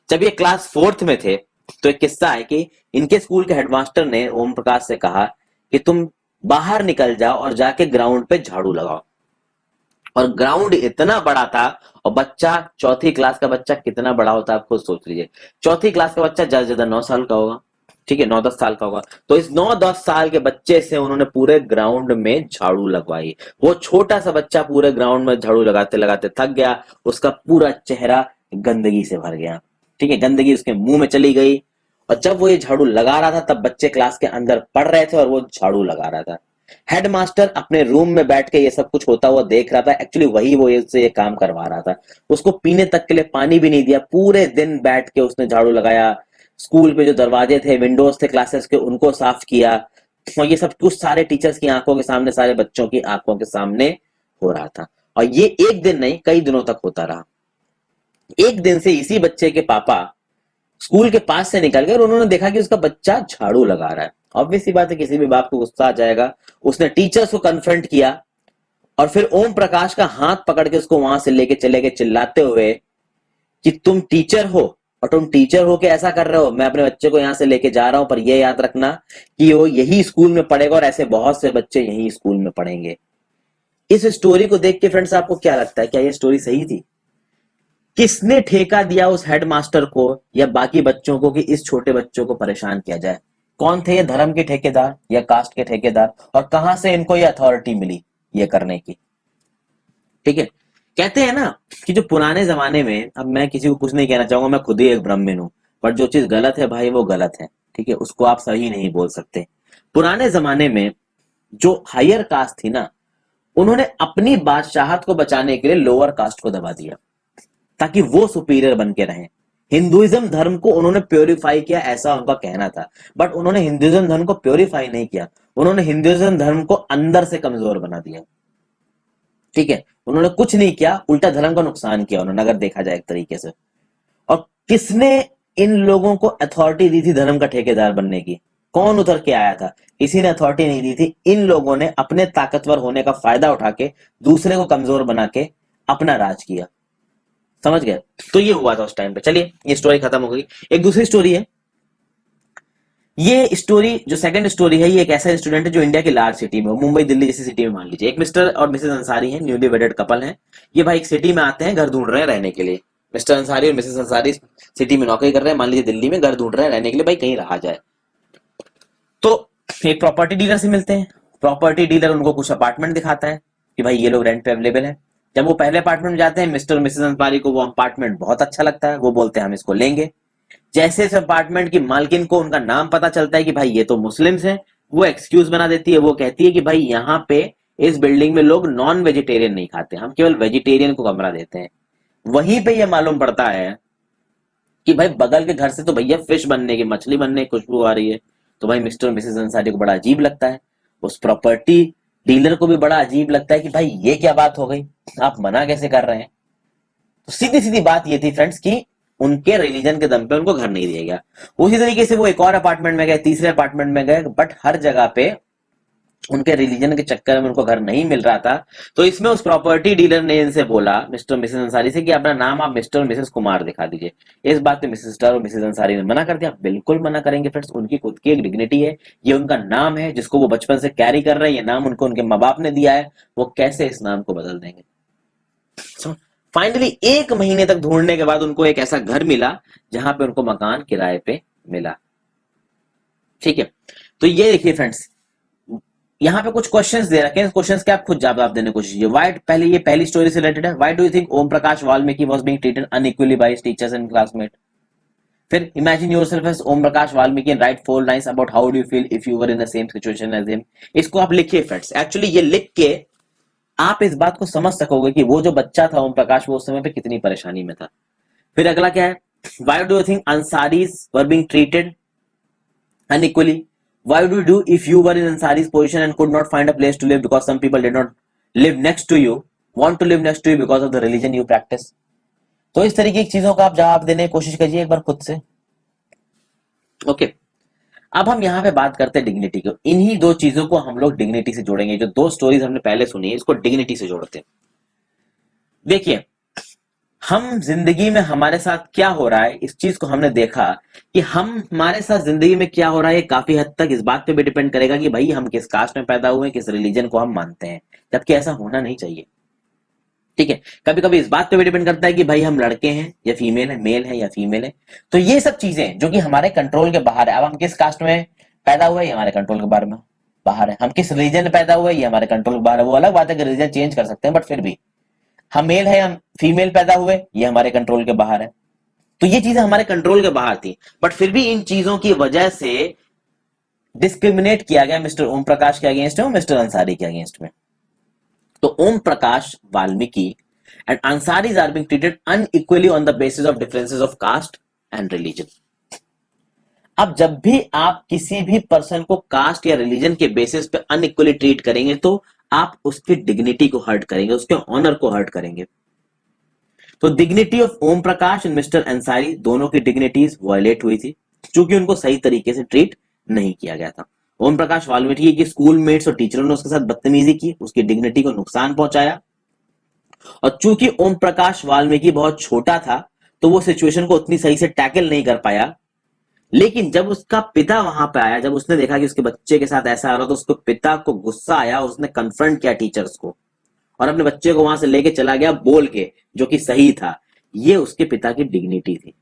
जब ये क्लास 4th में थे तो एक किस्सा है कि इनके स्कूल के हेडमास्टर ने ओम प्रकाश से कहा कि तुम बाहर निकल जाओ और जाके ग्राउंड पे झाड़ू लगाओ। और ग्राउंड इतना बड़ा था, और बच्चा 4th क्लास का बच्चा कितना बड़ा होता है आप खुद सोच लीजिए। 4th क्लास का बच्चा ज्यादा ज्यादा 9 साल का होगा, ठीक है, 9-10 साल का होगा। तो इस 9-10 साल के बच्चे से उन्होंने पूरे ग्राउंड में झाड़ू लगवाई। वो छोटा सा बच्चा पूरे ग्राउंड में झाड़ू लगाते लगाते थक गया, उसका पूरा चेहरा गंदगी से भर गया, ठीक है, गंदगी उसके मुंह में चली गई। और जब वो ये झाड़ू लगा रहा था तब बच्चे क्लास के अंदर पढ़ रहे थे और वो झाड़ू लगा रहा था। हेडमास्टर अपने रूम में बैठ के ये सब कुछ होता हुआ देख रहा था। एक्चुअली वही वो ये काम करवा रहा था। उसको पीने तक के लिए पानी भी नहीं दिया, पूरे दिन बैठ के उसने झाड़ू लगाया। स्कूल पे जो दरवाजे थे, विंडोज थे क्लासेस के, उनको साफ किया। और ये सब कुछ सारे टीचर्स की आंखों के सामने, सारे बच्चों की आंखों के सामने हो रहा था। और ये एक दिन नहीं कई दिनों तक होता रहा। एक दिन से इसी बच्चे के पापा स्कूल के पास से निकल गए और उन्होंने देखा कि उसका बच्चा झाड़ू लगा रहा है। ऑब्वियस सी बात है किसी भी बाप को गुस्सा आ जाएगा। उसने टीचर्स को कन्फ्रंट किया और फिर ओम प्रकाश का हाथ पकड़ के उसको वहां से लेके चले गए चिल्लाते हुए कि तुम टीचर हो और तुम टीचर हो के ऐसा कर रहे हो। मैं अपने बच्चे को यहां से लेके जा रहा हूं, पर यह याद रखना कि वो यही स्कूल में पढ़ेगा और ऐसे बहुत से बच्चे यही स्कूल में पढ़ेंगे। इस स्टोरी को देख के फ्रेंड्स आपको क्या लगता है, क्या ये स्टोरी सही थी? किसने ठेका दिया उस हेडमास्टर को या बाकी बच्चों को कि इस छोटे बच्चों को परेशान किया जाए? कौन थे ये, धर्म के ठेकेदार या कास्ट के ठेकेदार? और कहां से इनको ये अथॉरिटी मिली ये करने की? ठीक है, कहते हैं ना कि जो पुराने जमाने में, अब मैं किसी को कुछ नहीं कहना चाहूंगा, मैं खुद ही एक ब्राह्मण हूं, पर जो चीज गलत है भाई वो गलत है, ठीक है, उसको आप सही नहीं बोल सकते। पुराने जमाने में जो हायर कास्ट थी ना, उन्होंने अपनी बादशाहत को बचाने के लिए लोअर कास्ट को दबा दिया ताकि वो सुपीरियर बन के रहें। हिंदुइज्म धर्म को उन्होंने प्योरीफाई किया, ऐसा उनका कहना था, बट उन्होंने हिंदुइज्म धर्म को प्योरीफाई नहीं किया, उन्होंने हिंदुइज्म धर्म को अंदर से कमजोर बना दिया। ठीक है, उन्होंने कुछ नहीं किया, उल्टा धर्म का नुकसान किया उन्होंने, अगर देखा जाए एक तरीके से। और किसने इन लोगों को अथॉरिटी दी थी धर्म का ठेकेदार बनने की? कौन उतर के आया था? किसी ने अथॉरिटी नहीं दी थी। इन लोगों ने अपने ताकतवर होने का फायदा उठा के दूसरे को कमजोर बना के अपना राज किया। समझ गए? तो ये हुआ था उस टाइम पे। चलिए, ये स्टोरी खत्म हो गई। एक दूसरी स्टोरी है। ये स्टोरी जो सेकंड स्टोरी है, ये एक ऐसा स्टूडेंट है जो इंडिया की लार्ज सिटी में, मुंबई दिल्ली जैसी सिटी में मान लीजिए, एक मिस्टर और मिसेस अंसारी हैं, न्यूली वेडेड कपल हैं। ये भाई एक सिटी में आते हैं, घर ढूंढ रहे हैं रहने के लिए। मिस्टर अंसारी और मिसेस अंसारी सिटी में नौकरी कर रहे हैं, मान लीजिए दिल्ली में, घर ढूंढ रहे हैं रहने के लिए, भाई कहीं रहा जाए। तो एक प्रॉपर्टी डीलर से मिलते हैं। प्रॉपर्टी डीलर उनको कुछ अपार्टमेंट दिखाता है कि भाई ये लोग रेंट पे अवेलेबल है। जब वो पहले अपार्टमेंट में जाते हैं, मिस्टर और मिसेस अंसारी को वो अपार्टमेंट बहुत अच्छा लगता है, वो बोलते हैं हम इसको लेंगे। जैसे इस अपार्टमेंट की मालकिन को उनका नाम पता चलता है कि भाई ये तो मुस्लिम्स हैं, वो एक्सक्यूज बना देती है। वो कहती है कि भाई यहाँ पे इस बिल्डिंग में लोग नॉन वेजिटेरियन नहीं खाते, हम केवल वेजिटेरियन को कमरा देते हैं। वहीं पे ये मालूम पड़ता है कि भाई बगल के घर से तो भैया फिश बनने की, मछली बनने की खुशबू आ रही है। तो भाई मिस्टर और मिसेस अंसारी को बड़ा अजीब लगता है, उस प्रॉपर्टी डीलर को भी बड़ा अजीब लगता है कि भाई ये क्या बात हो गई, आप मना कैसे कर रहे हैं। तो सीधी सीधी बात ये थी फ्रेंड्स कि उनके रिलीजन के दम पे उनको घर नहीं दिया गया। उसी तरीके से वो एक और अपार्टमेंट में गए, तीसरे अपार्टमेंट में गए, बट हर जगह पे उनके रिलीजन के चक्कर में उनको घर नहीं मिल रहा था। तो इसमें उस प्रॉपर्टी डीलर ने इनसे बोला, मिस्टर मिसेस अंसारी से, कि अपना नाम आप मिस्टर और मिसेस कुमार दिखा दीजिए। इस बात पे मिस्टर और मिसेस अंसारी ने मना कर दिया। बिल्कुल मना करेंगे फ्रेंड्स, उनकी खुद की एक डिग्निटी है, ये उनका नाम है जिसको वो बचपन से कैरी कर रहे हैं, ये नाम उनको उनके माँ बाप ने दिया है, वो कैसे इस नाम को बदल देंगे। फाइनली 1 महीने तक ढूंढने के बाद उनको एक ऐसा घर मिला जहां पे उनको मकान किराए पे मिला। ठीक है, तो ये देखिए फ्रेंड्स, यहाँ पे कुछ क्वेश्चंस दे रखे हैं, क्वेश्चंस के आप खुद जवाब देने की कोशिश कीजिए। व्हाई, पहले ये पहली स्टोरी से रिलेटेड है, why do you think Om Prakash Valmiki was being treated unequally by his teachers and classmate. फिर imagine yourself as Om Prakash Valmiki and write 4 lines about how do you feel if you were in the same situation as him. इसको आप लिखिए friends. Actually ये लिख के आप इस बात को समझ सकोगे कि वो जो बच्चा था ओम प्रकाश, वो उस समय पे कितनी परेशानी में था। फिर अगला क्या है, why do you think Ansaris were being treated unequally? Why would you do if you were in Ansari's position and could not find a place to live because some people did not live next to you, want to live next to you because of the religion you practice? तो इस तरीके की चीजों का आप जवाब देने की कोशिश कीजिए एक बार खुद से। ओके, अब हम यहाँ पे बात करते हैं डिग्निटी को। इन्हीं 2 चीजों को हम लोग डिग्निटी से जोड़ेंगे। जो 2 स्टोरीज हमने पहले सुनी है, इसको डिग्निटी से जोड़ते हैं। देखिए, हम जिंदगी में हमारे साथ क्या हो रहा है, इस चीज को हमने देखा कि हमारे साथ जिंदगी में क्या हो रहा है काफी हद तक इस बात पे भी डिपेंड करेगा कि भाई हम किस कास्ट में पैदा हुए, किस रिलीजन को हम मानते हैं, जबकि ऐसा होना नहीं चाहिए। ठीक है, कभी कभी इस बात पे भी डिपेंड करता है कि भाई हम लड़के हैं या फीमेल है, मेल है या फीमेल है। तो ये सब चीजें जो कि हमारे कंट्रोल के बाहर है। अब हम किस कास्ट में पैदा हुए, ये हमारे कंट्रोल के बारे में बाहर है। हम किस रिलीजन में पैदा हुए, ये हमारे कंट्रोल के बाहर है। वो अलग बात है कि रिलीजन चेंज कर सकते हैं, बट फिर भी हम मेल है, हम फीमेल पैदा हुए, ये हमारे कंट्रोल के बाहर है। तो ये चीजें हमारे कंट्रोल के बाहर थी, बट फिर भी इन चीजों की वजह से डिस्क्रिमिनेट किया गया मिस्टर ओम प्रकाश के अगेंस्ट में, मिस्टर अंसारी के अगेंस्ट में। तो Om Prakash Valmiki and Ansaris are being treated unequally on the basis of differences of caste and religion. अब जब भी आप किसी भी पर्सन को कास्ट या रिलीजन के बेसिस पे अनइक्वली ट्रीट करेंगे तो आप उसकी डिग्निटी को हर्ट करेंगे, उसके ऑनर को हर्ट करेंगे। तो dignity of Om Prakash and mister Ansari, दोनों की डिग्निटीज वायलेट हुई थी क्योंकि उनको सही तरीके से ट्रीट नहीं किया गया था। ओम प्रकाश वाल्मीकि की स्कूलमेट्स और टीचरों ने उसके साथ बदतमीजी की, उसकी डिग्निटी को नुकसान पहुंचाया। और चूंकि ओम प्रकाश वाल्मीकि बहुत छोटा था तो वो सिचुएशन को उतनी सही से टैकल नहीं कर पाया। लेकिन जब उसका पिता वहां पे आया, जब उसने देखा कि उसके बच्चे के साथ ऐसा हो रहा, तो उसके पिता को गुस्सा आया, उसने कन्फ्रंट किया टीचर्स को और अपने बच्चे को वहां से लेके चला गया बोल के, जो कि सही था। ये उसके पिता की डिग्निटी थी,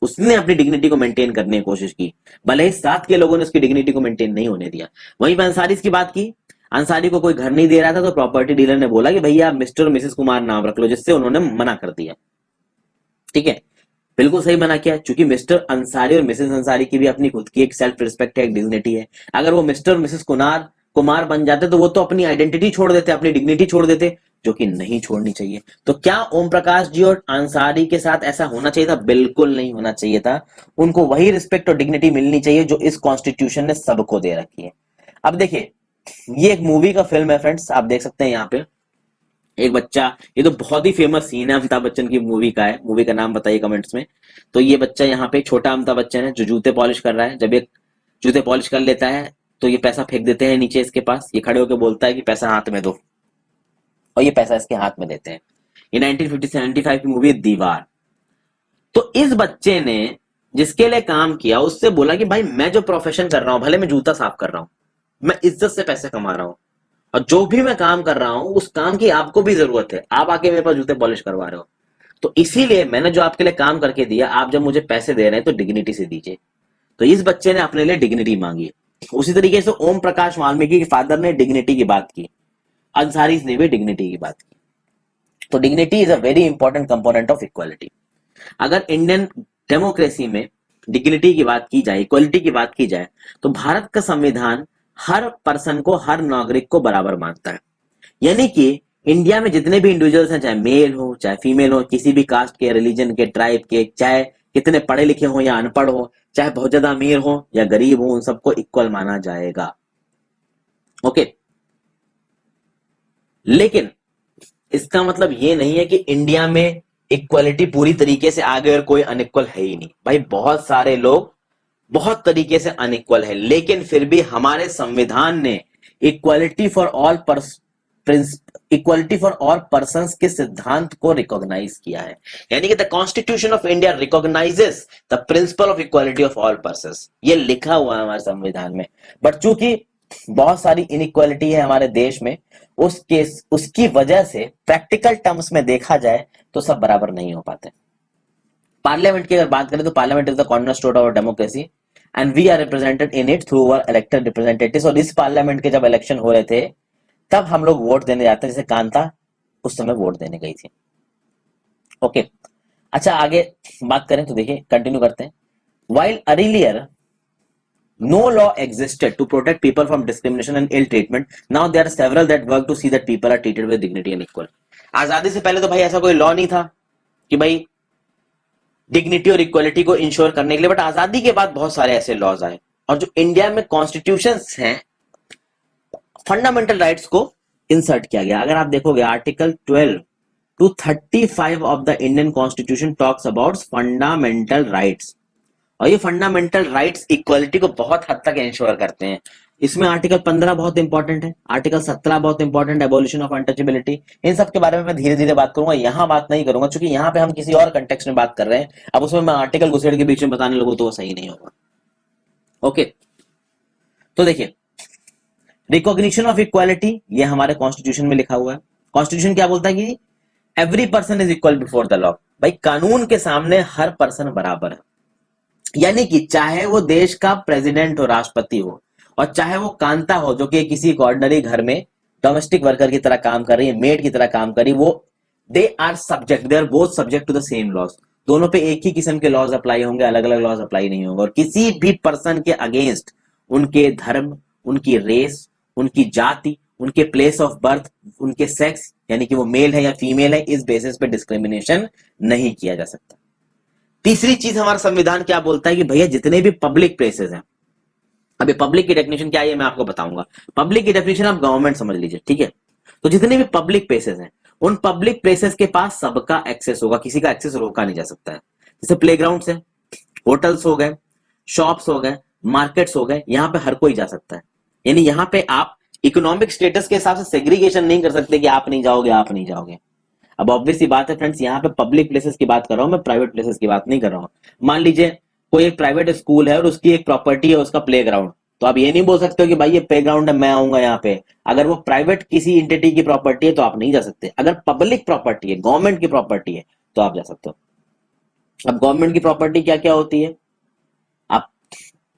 उसने अपनी डिग्निटी को मेंटेन करने की कोशिश की, भले ही साथ के लोगों ने उसकी डिग्निटी को मेंटेन नहीं होने दिया। वहीं पर अंसारी की बात की, अंसारी को कोई घर नहीं दे रहा था तो प्रॉपर्टी डीलर ने बोला कि भैया आप मिस्टर और मिसेस कुमार नाम रख लो, जिससे उन्होंने मना कर दिया। ठीक है, बिल्कुल सही मना किया, क्योंकि मिस्टर अंसारी और मिसेस अंसारी की भी अपनी खुद की एक सेल्फ रिस्पेक्ट है, एक डिग्निटी है। अगर वो मिस्टर और मिसेस कुमार बन जाते तो वो तो अपनी आइडेंटिटी छोड़ देते, अपनी डिग्निटी छोड़ देते, जो कि नहीं छोड़नी चाहिए। तो क्या ओम प्रकाश जी और अंसारी के साथ ऐसा होना चाहिए था? बिल्कुल नहीं होना चाहिए था। उनको वही रिस्पेक्ट और डिग्निटी मिलनी चाहिए जो इस कॉन्स्टिट्यूशन ने सबको दे रखी है। अब देखिए, ये एक मूवी का फिल्म है फ्रेंड्स, आप देख सकते हैं यहाँ पे एक बच्चा, ये तो बहुत ही फेमस सीन है अमिताभ बच्चन की मूवी का है, मूवी का नाम बताइए कमेंट्स में। तो ये बच्चा यहाँ पे छोटा अमिताभ बच्चन है जो जूते पॉलिश कर रहा है। जब ये जूते पॉलिश कर लेता है तो ये पैसा फेंक देते हैं नीचे इसके पास, ये खड़े होकर बोलता है कि पैसा हाथ में दो, और ये पैसा इसके हाथ में देते हैं। ये 1975 की मूवी है दीवार। तो इस बच्चे ने जिसके लिए काम किया उससे बोला कि भाई मैं जो प्रोफेशन कर रहा हूं, भले मैं जूता साफ कर रहा हूं, मैं इज्जत से पैसे कमा रहा हूं, और जो भी मैं काम कर रहा हूं उस काम की आपको भी जरूरत है, आप आके मेरे पास जूते पॉलिश करवा रहे हो, तो इसीलिए मैंने जो आपके लिए काम करके दिया, आप जब मुझे पैसे दे रहे हैं तो डिग्निटी से दीजिए। तो इस बच्चे ने अपने लिए डिग्निटी मांगी। उसी तरीके से ओम प्रकाश वाल्मीकि के फादर ने डिग्निटी की बात की, अंसारी ने भी डिग्निटी की बात की। तो dignity is a very important component of equality. अगर इंडियन डेमोक्रेसी में डिग्निटी की बात की जाए, इक्वालिटी की बात की जाए, तो भारत का संविधान हर पर्सन को, हर नागरिक को बराबर मानता है। यानी कि इंडिया में जितने भी इंडिविजुअल्स हैं, चाहे मेल हो चाहे फीमेल हो, किसी भी कास्ट के, रिलीजन के, ट्राइब के, चाहे कितने पढ़े लिखे हो या अनपढ़ हो, चाहे बहुत ज्यादा अमीर हो या गरीब हो, उन सबको इक्वल माना जाएगा। ओके, लेकिन इसका मतलब ये नहीं है कि इंडिया में इक्वालिटी पूरी तरीके से आ गई और कोई अनइक्वल है ही नहीं। भाई बहुत सारे लोग बहुत तरीके से अनइक्वल है, लेकिन फिर भी हमारे संविधान ने equality for all equality for all person के सिद्धांत को रिकॉग्नाइज किया है। यानी कि the constitution of India recognises the principle of equality of all person, ये लिखा हुआ है हमारे संविधान में। बट चूंकि बहुत सारी इनइक्वालिटी है हमारे देश में, उसकी वजह से प्रैक्टिकल टर्म्स में देखा जाए तो सब बराबर नहीं हो पाते। पार्लियामेंट की अगर बात करें तो parliament is the cornerstone of democracy and we are represented in it through our elected representatives. और इस पार्लियामेंट के जब इलेक्शन हो रहे थे तब हम लोग वोट देने जाते हैं, जैसे कांता उस समय वोट देने गई थी। ओके, अच्छा आगे बात करें तो देखिए, कंटिन्यू करते हैं। While earlier no law existed to protect people from discrimination and ill treatment, now there are several that work to see that people are treated with dignity and equal। आजादी से पहले तो भाई ऐसा कोई लॉ नहीं था कि भाई डिग्निटी और इक्वालिटी को इंश्योर करने के लिए, बट आजादी के बाद बहुत सारे ऐसे लॉज आए, और जो इंडिया में कॉन्स्टिट्यूशंस हैं, फंडामेंटल राइट्स को इंसर्ट किया गया। अगर आप देखोगे article 12 to 35 of the Indian constitution talks about fundamental rights, और ये फंडामेंटल राइट्स इक्वालिटी को बहुत हद तक इंश्योर करते हैं। इसमें आर्टिकल 15 बहुत इंपॉर्टेंट है, आर्टिकल 17 बहुत इंपॉर्टेंट है, एबोलिशन ऑफ अनटचेबिलिटी। इन सब के बारे में मैं धीरे धीरे बात करूंगा, यहां बात नहीं करूंगा क्योंकि यहां पे हम किसी और कंटेक्स्ट में बात कर रहे हैं। अब उसमें मैं आर्टिकल घुसेड़ के बीच में बताने लगूं तो वो सही नहीं होगा। ओके, तो देखिए, रिकॉग्निशन ऑफ इक्वालिटी ये हमारे कॉन्स्टिट्यूशन में लिखा हुआ है। कॉन्स्टिट्यूशन क्या बोलता है कि every person is equal before the law. भाई कानून के सामने हर पर्सन बराबर है, यानी कि चाहे वो देश का प्रेसिडेंट हो, राष्ट्रपति हो, और चाहे वो कांता हो जो कि किसी ऑर्डिनरी घर में डोमेस्टिक वर्कर की तरह काम कर रही है, मेड की तरह काम कर रही है, वो they are both subject to the same laws. दोनों पे एक ही किस्म के लॉज अप्लाई होंगे, अलग अलग लॉज अप्लाई नहीं होंगे। और किसी भी पर्सन के अगेंस्ट उनके धर्म, उनकी रेस, उनकी जाति, उनके प्लेस ऑफ बर्थ, उनके सेक्स, यानी कि वो मेल है या फीमेल है, इस बेसिस पे डिस्क्रिमिनेशन नहीं किया जा सकता। तीसरी चीज हमारा संविधान क्या बोलता है कि भैया जितने भी पब्लिक प्लेसेस हैं, अभी पब्लिक की डेफिनेशन क्या है मैं आपको बताऊंगा। पब्लिक की डेफिनेशन आप गवर्नमेंट समझ लीजिए, ठीक है। तो जितने भी पब्लिक प्लेसेस हैं, उन पब्लिक प्लेसेस के पास सबका एक्सेस होगा, किसी का एक्सेस रोका नहीं जा सकता है। जैसे प्लेग्राउंड्स है, होटल्स हो गए, शॉप्स हो गए, मार्केट्स हो गए, यहाँ पे हर कोई जा सकता है। यानी यहाँ पे आप इकोनॉमिक स्टेटस के हिसाब से सेग्रीगेशन नहीं कर सकते कि आप नहीं जाओगे, आप नहीं जाओगे। अब ऑब्वियस सी बात है फ्रेंड्स, यहाँ पे पब्लिक प्लेसेस की बात कर रहा हूं मैं, प्राइवेट प्लेसेस की बात नहीं कर रहा हूं। मान लीजिए कोई एक प्राइवेट स्कूल है और उसकी एक प्रॉपर्टी है, उसका प्लेग्राउंड, तो आप ये नहीं बोल सकते हो कि भाई ये प्लेग्राउंड है, मैं आऊंगा यहाँ पे। अगर वो प्राइवेट किसी एंटिटी की प्रॉपर्टी है तो आप नहीं जा सकते। अगर पब्लिक प्रॉपर्टी है, गवर्नमेंट की प्रॉपर्टी है, तो आप जा सकते हो। अब गवर्नमेंट की प्रॉपर्टी क्या क्या होती है, आप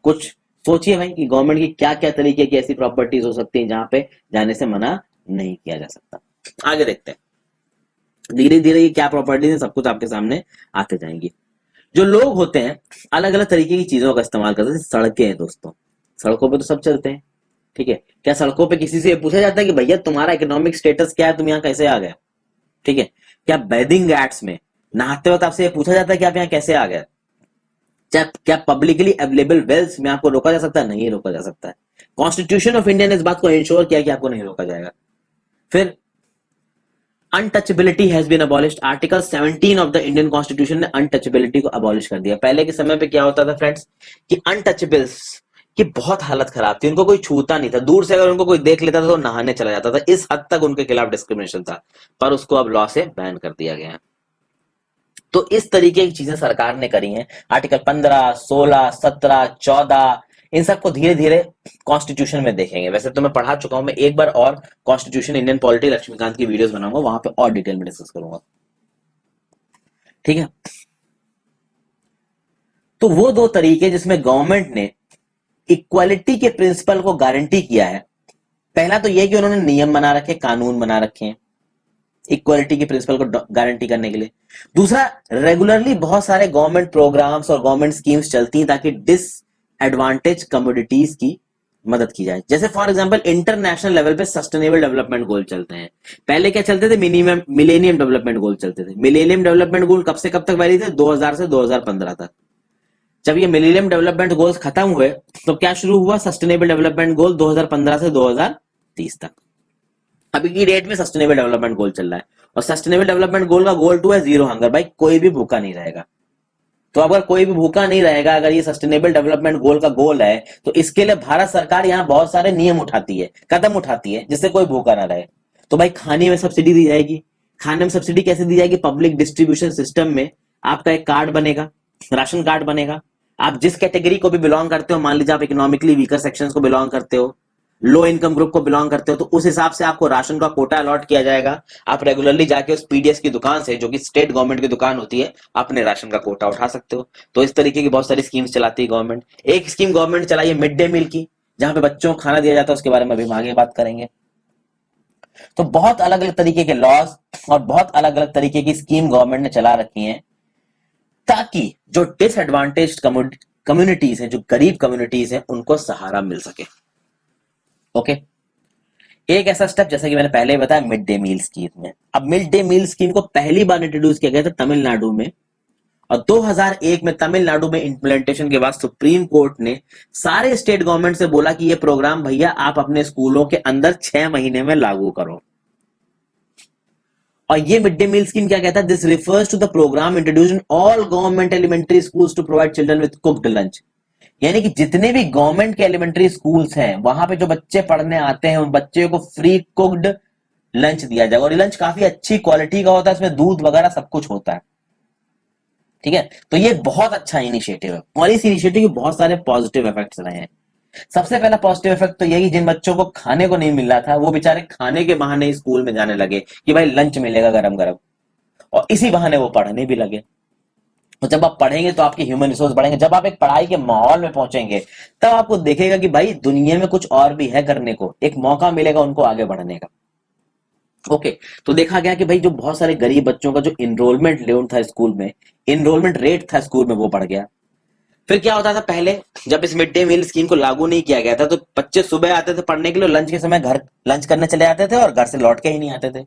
कुछ सोचिए भाई कि गवर्नमेंट की क्या क्या तरीके की ऐसी प्रॉपर्टीज हो सकती है जहां पे जाने से मना नहीं किया जा सकता। आगे देखते हैं, धीरे धीरे ये क्या प्रॉपर्टीज है सब कुछ आपके सामने आते जाएंगी। जो लोग होते हैं अलग अलग तरीके की चीजों का इस्तेमाल करते हैं। सड़कें हैं दोस्तों, सड़कों पे तो सब चलते हैं, ठीक है, क्या सड़कों पे किसी से ये पूछा जाता है कि भैया तुम्हारा इकोनॉमिक स्टेटस क्या है, तुम यहाँ कैसे आ गए? ठीक है, क्या बेदिंग घाट्स में नहाते वक्त आपसे ये पूछा जाता है कि आप यहाँ कैसे आ गए? क्या पब्लिकली अवेलेबल वेल्स में आपको रोका जा सकता है? नहीं रोका जा सकता है। कॉन्स्टिट्यूशन ऑफ इंडिया ने इस बात को इंश्योर किया कि आपको नहीं रोका जाएगा। फिर untouchability has been abolished. Article 17 of the Indian constitution ने अनटचेबिलिटी को अबॉलिश कर दिया। पहले के समय पे क्या होता था फ्रेंड्स कि अनटचेबल्स की बहुत हालत खराब थी, उनको कोई छूता नहीं था, दूर से अगर उनको कोई देख लेता था तो नहाने चला जाता था, इस हद तक उनके खिलाफ डिस्क्रिमिनेशन था, पर उसको अब लॉ से बैन कर दिया गया है। तो इस तरीके की चीजें सरकार ने करी हैं। आर्टिकल 15, 16, 17, 14 इन सबको धीरे धीरे कॉन्स्टिट्यूशन में देखेंगे। वैसे तो मैं पढ़ा चुका हूं, मैं एक बार और कॉन्स्टिट्यूशन इंडियन पॉलिटी लक्ष्मीकांत की वीडियोस बनाऊंगा, वहां पे और डिटेल में डिस्कस करूंगा। ठीक है, तो वो दो तरीके जिसमें गवर्नमेंट ने इक्वालिटी के प्रिंसिपल को गारंटी किया है। पहला तो यह कि उन्होंने नियम बना रखे, कानून बना रखे हैं इक्वालिटी के प्रिंसिपल को गारंटी करने के लिए। दूसरा, रेगुलरली बहुत सारे गवर्नमेंट प्रोग्राम्स और गवर्नमेंट स्कीम्स चलती हैं ताकि डिसएडवांटेज कम्युनिटीज की मदद की जाए। जैसे फॉर एग्जांपल इंटरनेशनल लेवल पे सस्टेनेबल डेवलपमेंट गोल चलते हैं। पहले क्या चलते थे? मिनिमम मिलेनियम डेवलपमेंट गोल चलते थे। मिलेनियम डेवलपमेंट गोल कब से कब तक वैलिड थे? 2000 से 2015 तक। जब ये मिलेनियम डेवलपमेंट गोल्स खत्म हुए तो क्या शुरू हुआ? सस्टेनेबल डेवलपमेंट गोल 2015 से 2030 तक। अभी की डेट में सस्टेनेबल डेवलपमेंट गोल चल रहा है, और सस्टेनेबल डेवलपमेंट गोल का गोल 2 है जीरो हंगर। भाई कोई भी भूखा नहीं रहेगा। तो अगर कोई भी भूखा नहीं रहेगा, अगर ये सस्टेनेबल डेवलपमेंट गोल का गोल है, तो इसके लिए भारत सरकार यहाँ बहुत सारे नियम उठाती है, कदम उठाती है, जिससे कोई भूखा ना रहे। तो भाई खाने में सब्सिडी दी जाएगी। खाने में सब्सिडी कैसे दी जाएगी? पब्लिक डिस्ट्रीब्यूशन सिस्टम में आपका एक कार्ड बनेगा, राशन कार्ड बनेगा। आप जिस कैटेगरी को भी बिलोंग करते हो, मान लीजिए आप इकोनॉमिकली वीकर सेक्शंस को बिलोंग करते हो, लो इनकम ग्रुप को बिलोंग करते हो, तो उस हिसाब से आपको राशन का कोटा अलॉट किया जाएगा। आप रेगुलरली जाके उस पीडीएस की दुकान से, जो कि स्टेट गवर्नमेंट की दुकान होती है, अपने राशन का कोटा उठा सकते हो। तो इस तरीके की बहुत सारी स्कीम्स चलाती है गवर्नमेंट। एक स्कीम गवर्नमेंट चलाई है मिड डे मील की, जहां पे बच्चों को खाना दिया जाता है, उसके बारे में भी हम आगे बात करेंगे। तो बहुत अलग अलग तरीके के लॉज और बहुत अलग अलग तरीके की स्कीम गवर्नमेंट ने चला रखी है, ताकि जो डिसएडवांटेज कम्युनिटीज हैं, जो गरीब कम्युनिटीज हैं, उनको सहारा मिल सके। ओके, एक ऐसा स्टेप जैसा कि मैंने पहले ही बताया, मिड डे मील स्कीम में। अब मिड डे मील स्कीम को पहली बार इंट्रोड्यूस किया गया था तमिलनाडु में, और 2001 में तमिलनाडु में इंप्लीमेंटेशन के बाद सुप्रीम कोर्ट ने सारे स्टेट गवर्नमेंट से बोला कि ये प्रोग्राम भैया आप अपने स्कूलों के अंदर 6 महीने में लागू करो। और ये मिड डे मील स्कीम क्या कहता है? This refers to the programme introduced in all government elementary schools to provide children with cooked lunch. यानी कि जितने भी गवर्नमेंट के एलिमेंट्री स्कूल्स हैं, वहां पे जो बच्चे पढ़ने आते हैं, उन बच्चे को फ्री कुक्ड लंच दिया जाएगा। और ये लंच काफी अच्छी क्वालिटी का होता है, इसमें दूध वगैरह सब कुछ होता है। ठीक है, तो ये बहुत अच्छा इनिशिएटिव है, और इस इनिशिएटिव के बहुत सारे पॉजिटिव इफेक्ट्स रहे हैं। सबसे पहला पॉजिटिव इफेक्ट तो यही, जिन बच्चों को खाने को नहीं मिल रहा था, वो बेचारे खाने के बहाने स्कूल में जाने लगे कि भाई लंच मिलेगा गरम गरम, और इसी बहाने वो पढ़ने भी लगे। तो जब आप पढ़ेंगे तो आपके ह्यूमन रिसोर्स बढ़ेंगे। जब आप एक पढ़ाई के माहौल में पहुंचेंगे, तब आपको देखेगा कि भाई दुनिया में कुछ और भी है करने को, एक मौका मिलेगा उनको आगे बढ़ने का। ओके, तो देखा गया कि भाई जो बहुत सारे गरीब बच्चों का जो इनरोलमेंट रेट था स्कूल में, इनरोलमेंट रेट था स्कूल में, वो बढ़ गया। फिर क्या होता था पहले, जब इस मिड डे मील स्कीम को लागू नहीं किया गया था, तो बच्चे सुबह आते थे पढ़ने के लिए, लंच के समय घर लंच करने चले जाते थे और घर से लौट के ही नहीं आते थे।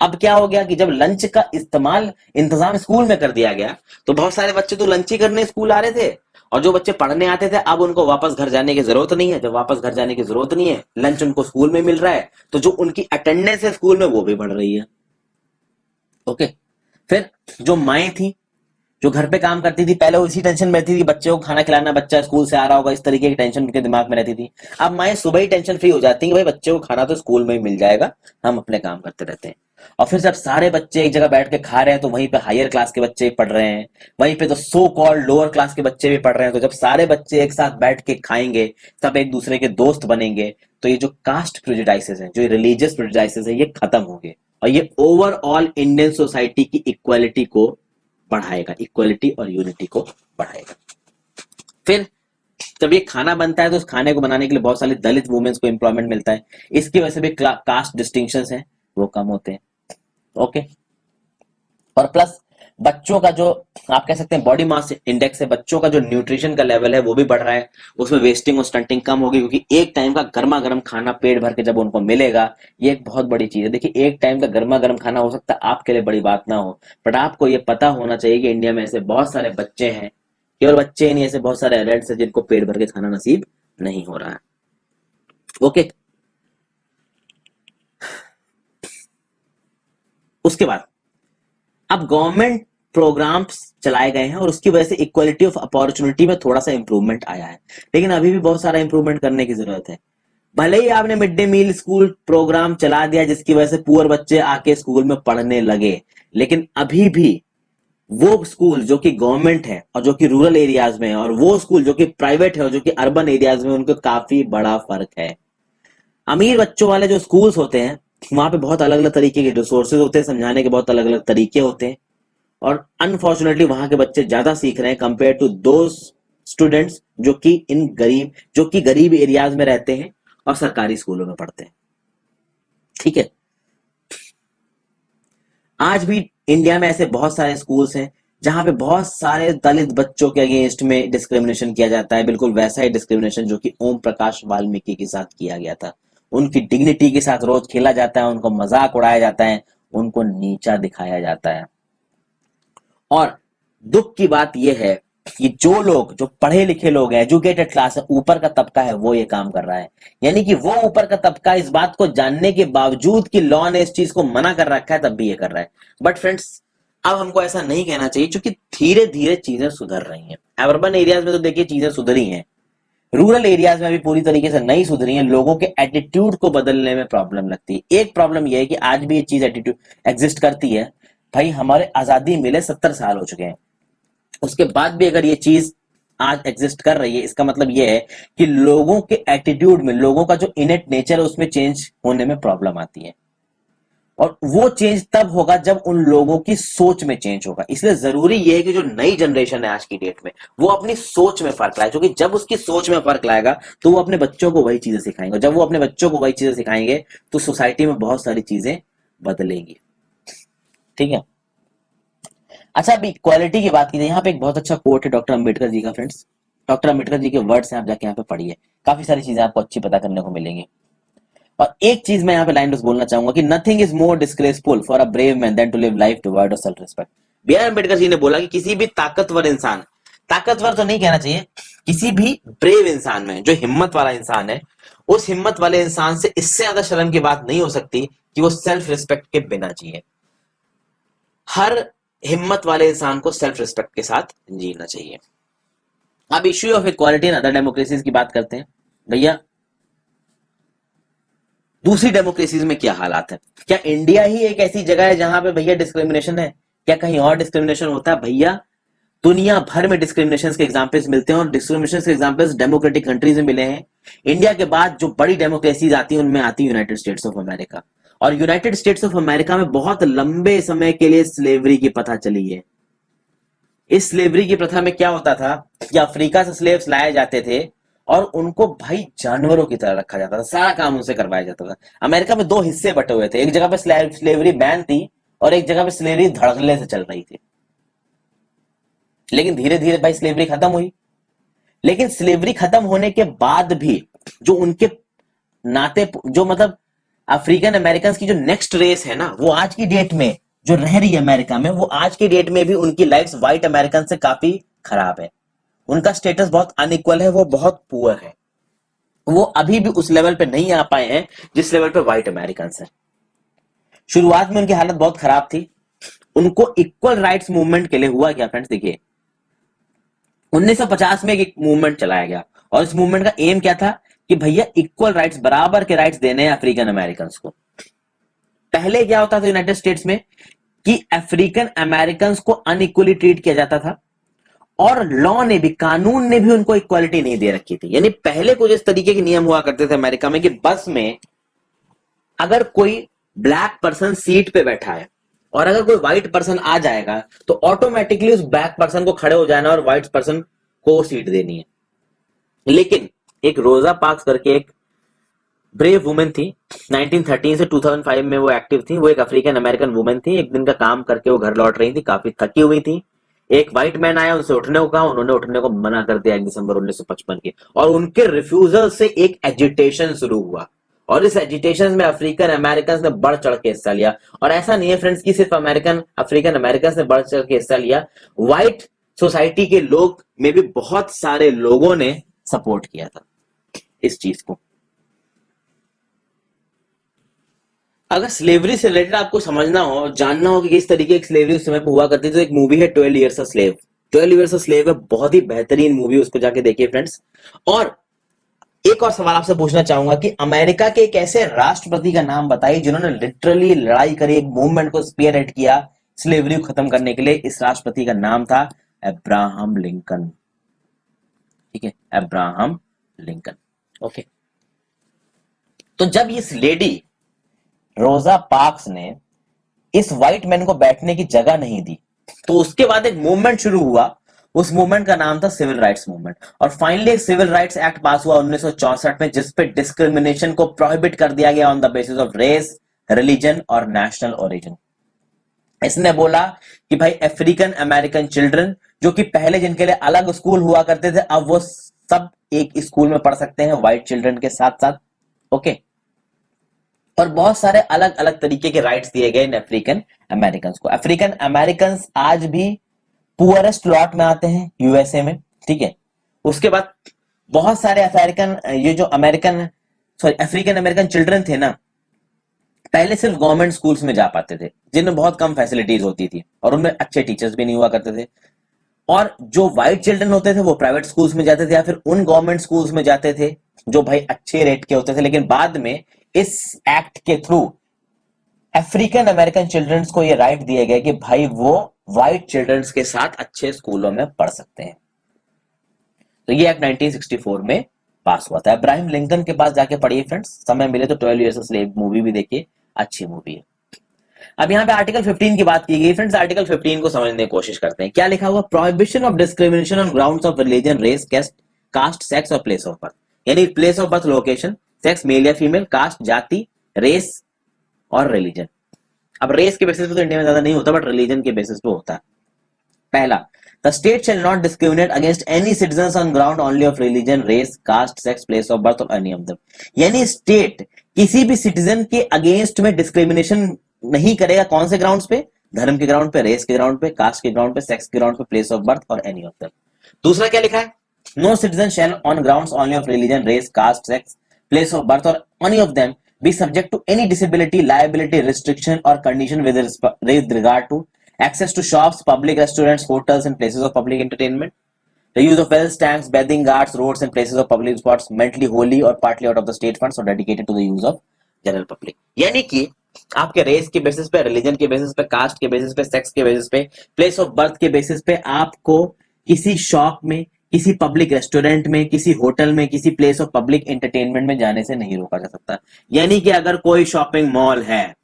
अब क्या हो गया कि जब लंच का इंतजाम स्कूल में कर दिया गया, तो बहुत सारे बच्चे तो लंच ही करने स्कूल आ रहे थे, और जो बच्चे पढ़ने आते थे अब उनको वापस घर जाने की जरूरत नहीं है। जब वापस घर जाने की जरूरत नहीं है, लंच उनको स्कूल में मिल रहा है, तो जो उनकी अटेंडेंस है स्कूल में वो भी बढ़ रही है। ओके, फिर जो माएँ थी, जो घर पे काम करती थी, पहले वो इसी टेंशन में रहती थी बच्चे को खाना खिलाना, बच्चा स्कूल से आ रहा होगा, इस तरीके की टेंशन उनके दिमाग में रहती थी। अब माएँ सुबह ही टेंशन फ्री हो जाती हैं कि भाई बच्चे को खाना तो स्कूल में ही मिल जाएगा, हम अपने काम करते रहते हैं। और फिर जब सारे बच्चे एक जगह बैठ के खा रहे हैं, तो वहीं पे हायर क्लास के बच्चे पढ़ रहे हैं, वहीं पे तो सो कॉल्ड लोअर क्लास के बच्चे भी पढ़ रहे हैं। तो जब सारे बच्चे एक साथ बैठ के खाएंगे, सब एक दूसरे के दोस्त बनेंगे, तो ये जो कास्ट प्रेजुडाइसेस है, जो रिलीजियस प्रेजुडाइसेस है, ये खत्म होंगे, और ये ओवरऑल इंडियन सोसाइटी की इक्वालिटी को बढ़ाएगा, इक्वालिटी और यूनिटी को बढ़ाएगा। फिर जब ये खाना बनता है, तो उस खाने को बनाने के लिए बहुत सारे दलित वुमेन्स को एम्प्लॉयमेंट मिलता है, इसकी वजह से भी कास्ट डिस्टिंक्शंस हैं वो कम होते हैं। ओके, और प्लस बच्चों का जो आप कह सकते हैं बॉडी मास इंडेक्स है, बच्चों का जो न्यूट्रिशन का लेवल है वो भी बढ़ रहा है, उसमें वेस्टिंग और स्टंटिंग कम होगी, क्योंकि एक टाइम का गर्मा गर्म खाना पेट भर के जब उनको मिलेगा, ये एक बहुत बड़ी चीज है। देखिए एक टाइम का गर्मा गर्म खाना हो सकता है आपके लिए बड़ी बात ना हो, बट आपको ये पता होना चाहिए कि इंडिया में ऐसे बहुत सारे बच्चे हैं, केवल बच्चे ही नहीं, ऐसे बहुत सारे एडल्ट्स हैं जिनको पेट भर के खाना नसीब नहीं हो रहा है। ओके, उसके बाद अब गवर्नमेंट प्रोग्राम्स चलाए गए हैं और उसकी वजह से इक्वालिटी ऑफ अपॉर्चुनिटी में थोड़ा सा इंप्रूवमेंट आया है, लेकिन अभी भी बहुत सारा इंप्रूवमेंट करने की जरूरत है। भले ही आपने mid day meal school programme चला दिया जिसकी वजह से पुअर बच्चे आके स्कूल में पढ़ने लगे, लेकिन अभी भी वो स्कूल जो कि गवर्नमेंट है और जो कि रूरल एरियाज में है, और वो स्कूल जो कि प्राइवेट है और जो कि अर्बन एरियाज में, उनको काफी बड़ा फर्क है। अमीर बच्चों वाले जो स्कूल्स होते हैं वहां पे बहुत अलग अलग तरीके के रिसोर्सेज होते हैं, समझाने के बहुत अलग अलग तरीके होते हैं, और अनफॉर्चुनेटली वहां के बच्चे ज्यादा सीख रहे हैं कंपेयर टू दोज स्टूडेंट्स जो कि गरीब एरियाज में रहते हैं और सरकारी स्कूलों में पढ़ते हैं। ठीक है, आज भी इंडिया में ऐसे बहुत सारे स्कूल्स हैं जहां पे बहुत सारे दलित बच्चों के अगेंस्ट में डिस्क्रिमिनेशन किया जाता है, बिल्कुल वैसा ही डिस्क्रिमिनेशन जो कि ओम प्रकाश वाल्मीकि के साथ किया गया था। उनकी डिग्निटी के साथ रोज खेला जाता है, उनको मजाक उड़ाया जाता है, उनको नीचा दिखाया जाता है। और दुख की बात यह है कि जो लोग, जो पढ़े लिखे लोग हैं, एजुकेटेड क्लास है, ऊपर का तबका है, वो ये काम कर रहा है। यानी कि वो ऊपर का तबका इस बात को जानने के बावजूद कि लॉ ने इस चीज को मना कर रखा है तब भी ये कर रहा है। बट फ्रेंड्स, अब हमको ऐसा नहीं कहना चाहिए, क्योंकि धीरे धीरे चीजें सुधर रही हैं। अर्बन एरियाज में तो देखिए चीजें सुधरी हैं, रूरल एरियाज में अभी पूरी तरीके से नहीं सुधरी हैं। लोगों के एटीट्यूड को बदलने में प्रॉब्लम लगती है। एक प्रॉब्लम यह है कि आज भी ये चीज एटीट्यूड एग्जिस्ट करती है। भाई हमारे आजादी मिले 70 साल हो चुके हैं, उसके बाद भी अगर ये चीज आज एग्जिस्ट कर रही है, इसका मतलब ये है कि लोगों के एटीट्यूड में, लोगों का जो इनेट नेचर है उसमें चेंज होने में प्रॉब्लम आती है। और वो चेंज तब होगा जब उन लोगों की सोच में चेंज होगा। इसलिए जरूरी ये है कि जो नई जनरेशन है आज की डेट में, वो अपनी सोच में फर्क लाए, क्योंकि जब उसकी सोच में फर्क लाएगा तो वो अपने बच्चों को वही चीजें सिखाएंगे। जब वो अपने बच्चों को वही चीजें सिखाएंगे तो सोसाइटी में बहुत सारी चीजें बदलेंगी। ठीक है, अच्छा, अभी इक्वालिटी की बात की जाए, यहाँ पे एक बहुत अच्छा कोट है डॉक्टर अंबेडकर जी का। फ्रेंड्स, डॉक्टर अंबेडकर जी के वर्ड्स हैं, आप जाके यहाँ पे पढ़िए, काफी सारी चीजें आपको अच्छी पता करने को मिलेंगी। और एक चीज मैं यहाँ पे लाइन बस बोलना चाहूंगा कि nothing is more disgraceful for a brave man than to live life devoid of self respect. B R Ambedkar ji ने बोला कि किसी भी ताकतवर इंसान, ताकतवर तो नहीं कहना चाहिए, किसी भी ब्रेव इंसान में, जो हिम्मत वाला इंसान है, उस हिम्मत वाले इंसान से इससे ज्यादा शर्म की बात नहीं हो सकती कि वो सेल्फ रिस्पेक्ट के बिना जिए। हर हिम्मत वाले इंसान को सेल्फ रिस्पेक्ट के साथ जीना चाहिए। अब issue of equality in other democracies की बात करते हैं। भैया दूसरी डेमोक्रेसीज में क्या हालात है? क्या इंडिया ही एक ऐसी जगह है जहां पे भैया डिस्क्रिमिनेशन है? क्या कहीं और डिस्क्रिमिनेशन होता है? भैया दुनिया भर में डिस्क्रिमिनेशन के एग्जाम्पल्स मिलते हैं, और डिस्क्रिमिनेशन के एग्जाम्पल्स डेमोक्रेटिक कंट्रीज में मिले हैं। इंडिया के बाद जो बड़ी डेमोक्रेसीज आती है उनमें आती है यूनाइटेड स्टेट्स ऑफ अमेरिका। और यूनाइटेड स्टेट्स ऑफ अमेरिका में बहुत लंबे समय के लिए स्लेवरी की प्रथा चली है। इस स्लेवरी की प्रथा में क्या होता था कि अफ्रीका से स्लेव्स लाए जाते थे और उनको भाई जानवरों की तरह रखा जाता था, सारा काम उनसे करवाया जाता था। अमेरिका में दो हिस्से बटे हुए थे, एक जगह पे स्लेवरी बैन थी और एक जगह पे स्लेवरी धड़ल्ले से चल रही थी। लेकिन धीरे धीरे भाई स्लेवरी खत्म हुई। लेकिन स्लेवरी खत्म होने के बाद भी जो उनके नाते, जो मतलब अफ्रीकन अमेरिकन की जो नेक्स्ट रेस है ना, वो आज की डेट में जो रह रही है अमेरिका में, वो आज की डेट में भी उनकी लाइफ व्हाइट अमेरिकन से काफी खराब है। उनका स्टेटस बहुत अनइक्वल है, वो बहुत पुअर है, वो अभी भी उस लेवल पे नहीं आ पाए हैं जिस लेवल पे व्हाइट अमेरिकन है। शुरुआत में उनकी हालत बहुत खराब थी। उनको इक्वल राइट्स मूवमेंट के लिए हुआ क्या फ्रेंड्स? देखिए 1950 में एक मूवमेंट चलाया गया और इस मूवमेंट का एम क्या था कि भैया इक्वल राइट्स, बराबर के राइट्स देने हैं अफ्रीकन अमेरिकन को। पहले क्या होता था यूनाइटेड स्टेट्स में कि अफ्रीकन अमेरिकन को अनइक्वली ट्रीट किया जाता था, और लॉ ने भी, कानून ने भी उनको इक्वालिटी नहीं दे रखी थी। यानी पहले कुछ इस तरीके के नियम हुआ करते थे अमेरिका में कि बस में अगर कोई ब्लैक पर्सन सीट पे बैठा है और अगर कोई व्हाइट पर्सन आ जाएगा तो ऑटोमेटिकली उस ब्लैक पर्सन को खड़े हो जाना और व्हाइट पर्सन को सीट देनी है। लेकिन एक रोजा पार्क्स करके एक ब्रेव वुमेन थी, 1913 से 2005 में वो एक्टिव थी। वो एक अफ्रीकन अमेरिकन वुमेन थी। एक दिन का काम करके वो घर लौट रही थी, काफी थकी हुई थी। एक व्हाइट मैन आया, उनसे उठने को कहा, उन्होंने उठने को मना कर दिया 1 दिसंबर 1955 के, और उनके रिफ्यूजल से एक एजिटेशन शुरू हुआ, और इस एजिटेशन में अफ्रीकन अमेरिकन ने बढ़ चढ़ के हिस्सा लिया। और ऐसा नहीं है फ्रेंड्स कि सिर्फ अफ्रीकन अमेरिकन ने बढ़ चढ़ के हिस्सा लिया, व्हाइट सोसाइटी के लोग में भी बहुत सारे लोगों ने सपोर्ट किया था इस चीज को। अगर स्लेवरी से रिलेटेड आपको समझना हो, जानना हो कि किस तरीके की स्लेवरी उस समय पे हुआ करती थी, तो एक मूवी है 12 years a slave. 12 years a slave है, बहुत ही बेहतरीन मूवी, उसको जाके देखिए फ्रेंड्स। और एक और सवाल आपसे पूछना चाहूंगा कि अमेरिका के एक ऐसे राष्ट्रपति का नाम बताइए जिन्होंने लिटरली लड़ाई करी, एक मूवमेंट को स्पीयरहेड किया स्लेवरी को खत्म करने के लिए। इस राष्ट्रपति का नाम था अब्राहम लिंकन। ठीक है, अब्राहम लिंकन। ओके, तो जब इस लेडी रोजा पार्क्स ने इस व्हाइट मैन को बैठने की जगह नहीं दी, तो उसके बाद एक मूवमेंट शुरू हुआ। उस मूवमेंट का नाम था सिविल राइट्स मूवमेंट, और फाइनली एक सिविल राइट्स एक्ट पास हुआ 1964 में, जिसपे डिस्क्रिमिनेशन को प्रोहिबिट कर दिया गया on the basis of race, religion और नेशनल ओरिजिन। इसने बोला कि भाई अफ्रीकन अमेरिकन चिल्ड्रन, जो कि पहले जिनके लिए अलग स्कूल हुआ करते थे, अब वो सब एक स्कूल में पढ़ सकते हैं व्हाइट चिल्ड्रन के साथ साथ। ओके, और बहुत सारे अलग अलग तरीके के राइट्स दिए गए इन अफ्रीकन अमेरिकन को। अफ्रीकन अमेरिकन आज भी पुअरेस्ट लॉट में आते हैं यूएसए में। ठीक है, उसके बाद बहुत सारे ये जो अफ्रीकन अमेरिकन चिल्ड्रन थे ना, पहले सिर्फ गवर्नमेंट स्कूल्स में जा पाते थे, जिनमें बहुत कम फैसिलिटीज होती थी, और उनमें अच्छे टीचर्स भी नहीं हुआ करते थे। और जो व्हाइट चिल्ड्रन होते थे वो प्राइवेट स्कूल्स में जाते थे, या फिर उन गवर्नमेंट स्कूल्स में जाते थे जो भाई अच्छे रेट के होते थे। लेकिन बाद में इस एक्ट के थ्रू अफ्रीकन अमेरिकन चिल्ड्रंस को ये राइट दिए गए कि भाई वो व्हाइट चिल्ड्रंस के साथ अच्छे स्कूलों में पढ़ सकते हैं। तो ये एक्ट 1964 में पास हुआ था। इब्राहिम लिंकन के पास जाके पढ़िए फ्रेंड्स, समय मिले तो 12 इयर्स अ स्लेव मूवी भी देखिए, अच्छी मूवी है। अब यहाँ पे आर्टिकल 15 की बात की गई फ्रेंड्स। आर्टिकल 15 को समझने की कोशिश करते हैं। क्या लिखा हुआ? Prohibition of discrimination on grounds of religion, race, caste, sex और प्लेस ऑफ बर्थ। यानी place of birth, location, sex male या फीमेल, कास्ट जाति, रेस और रिलीजन। अब रेस के बेसिस पे तो इंडिया में ज्यादा नहीं होता, बट रिलीजन के बेसिस पे होता है। पहला, the state shall not discriminate against any citizen on ground only of religion, race, caste, sex, place of birth और एनी ऑफ देम। यानी स्टेट किसी भी सिटीजन के अगेंस्ट में डिस्क्रिमिनेशन नहीं करेगा। कौन से ग्राउंड्स पे? धर्म के ग्राउंड पे, रेस के ग्राउंड पे, कास्ट के ग्राउंड पे, सेक्स के ग्राउंड पे, प्लेस ऑफ बर्थ और एनी ऑफ देम। दूसरा क्या लिखा है? No citizen shall on grounds only of religion, race, caste, sex, place of birth और any of them be subject to any disability, liability, restriction or condition with regard to access to shops, public restaurants, hotels and places of public entertainment, the use of wells, tanks, bathing ghats, roads and places of public spots mentally wholly or partly out of the state funds or dedicated to the use of general public। यानी कि आपके race के basis पे, religion के basis पे, cast के basis पे, sex के बेसिस पे, प्लेस ऑफ बर्थ के बेसिस पे आपको किसी शॉप में, किसी पब्लिक रेस्टोरेंट में, किसी होटल में, किसी प्लेस ऑफ पब्लिक एंटरटेनमेंट में जाने से नहीं रोका जा सकता। यानी कि अगर कोई शॉपिंग मॉल है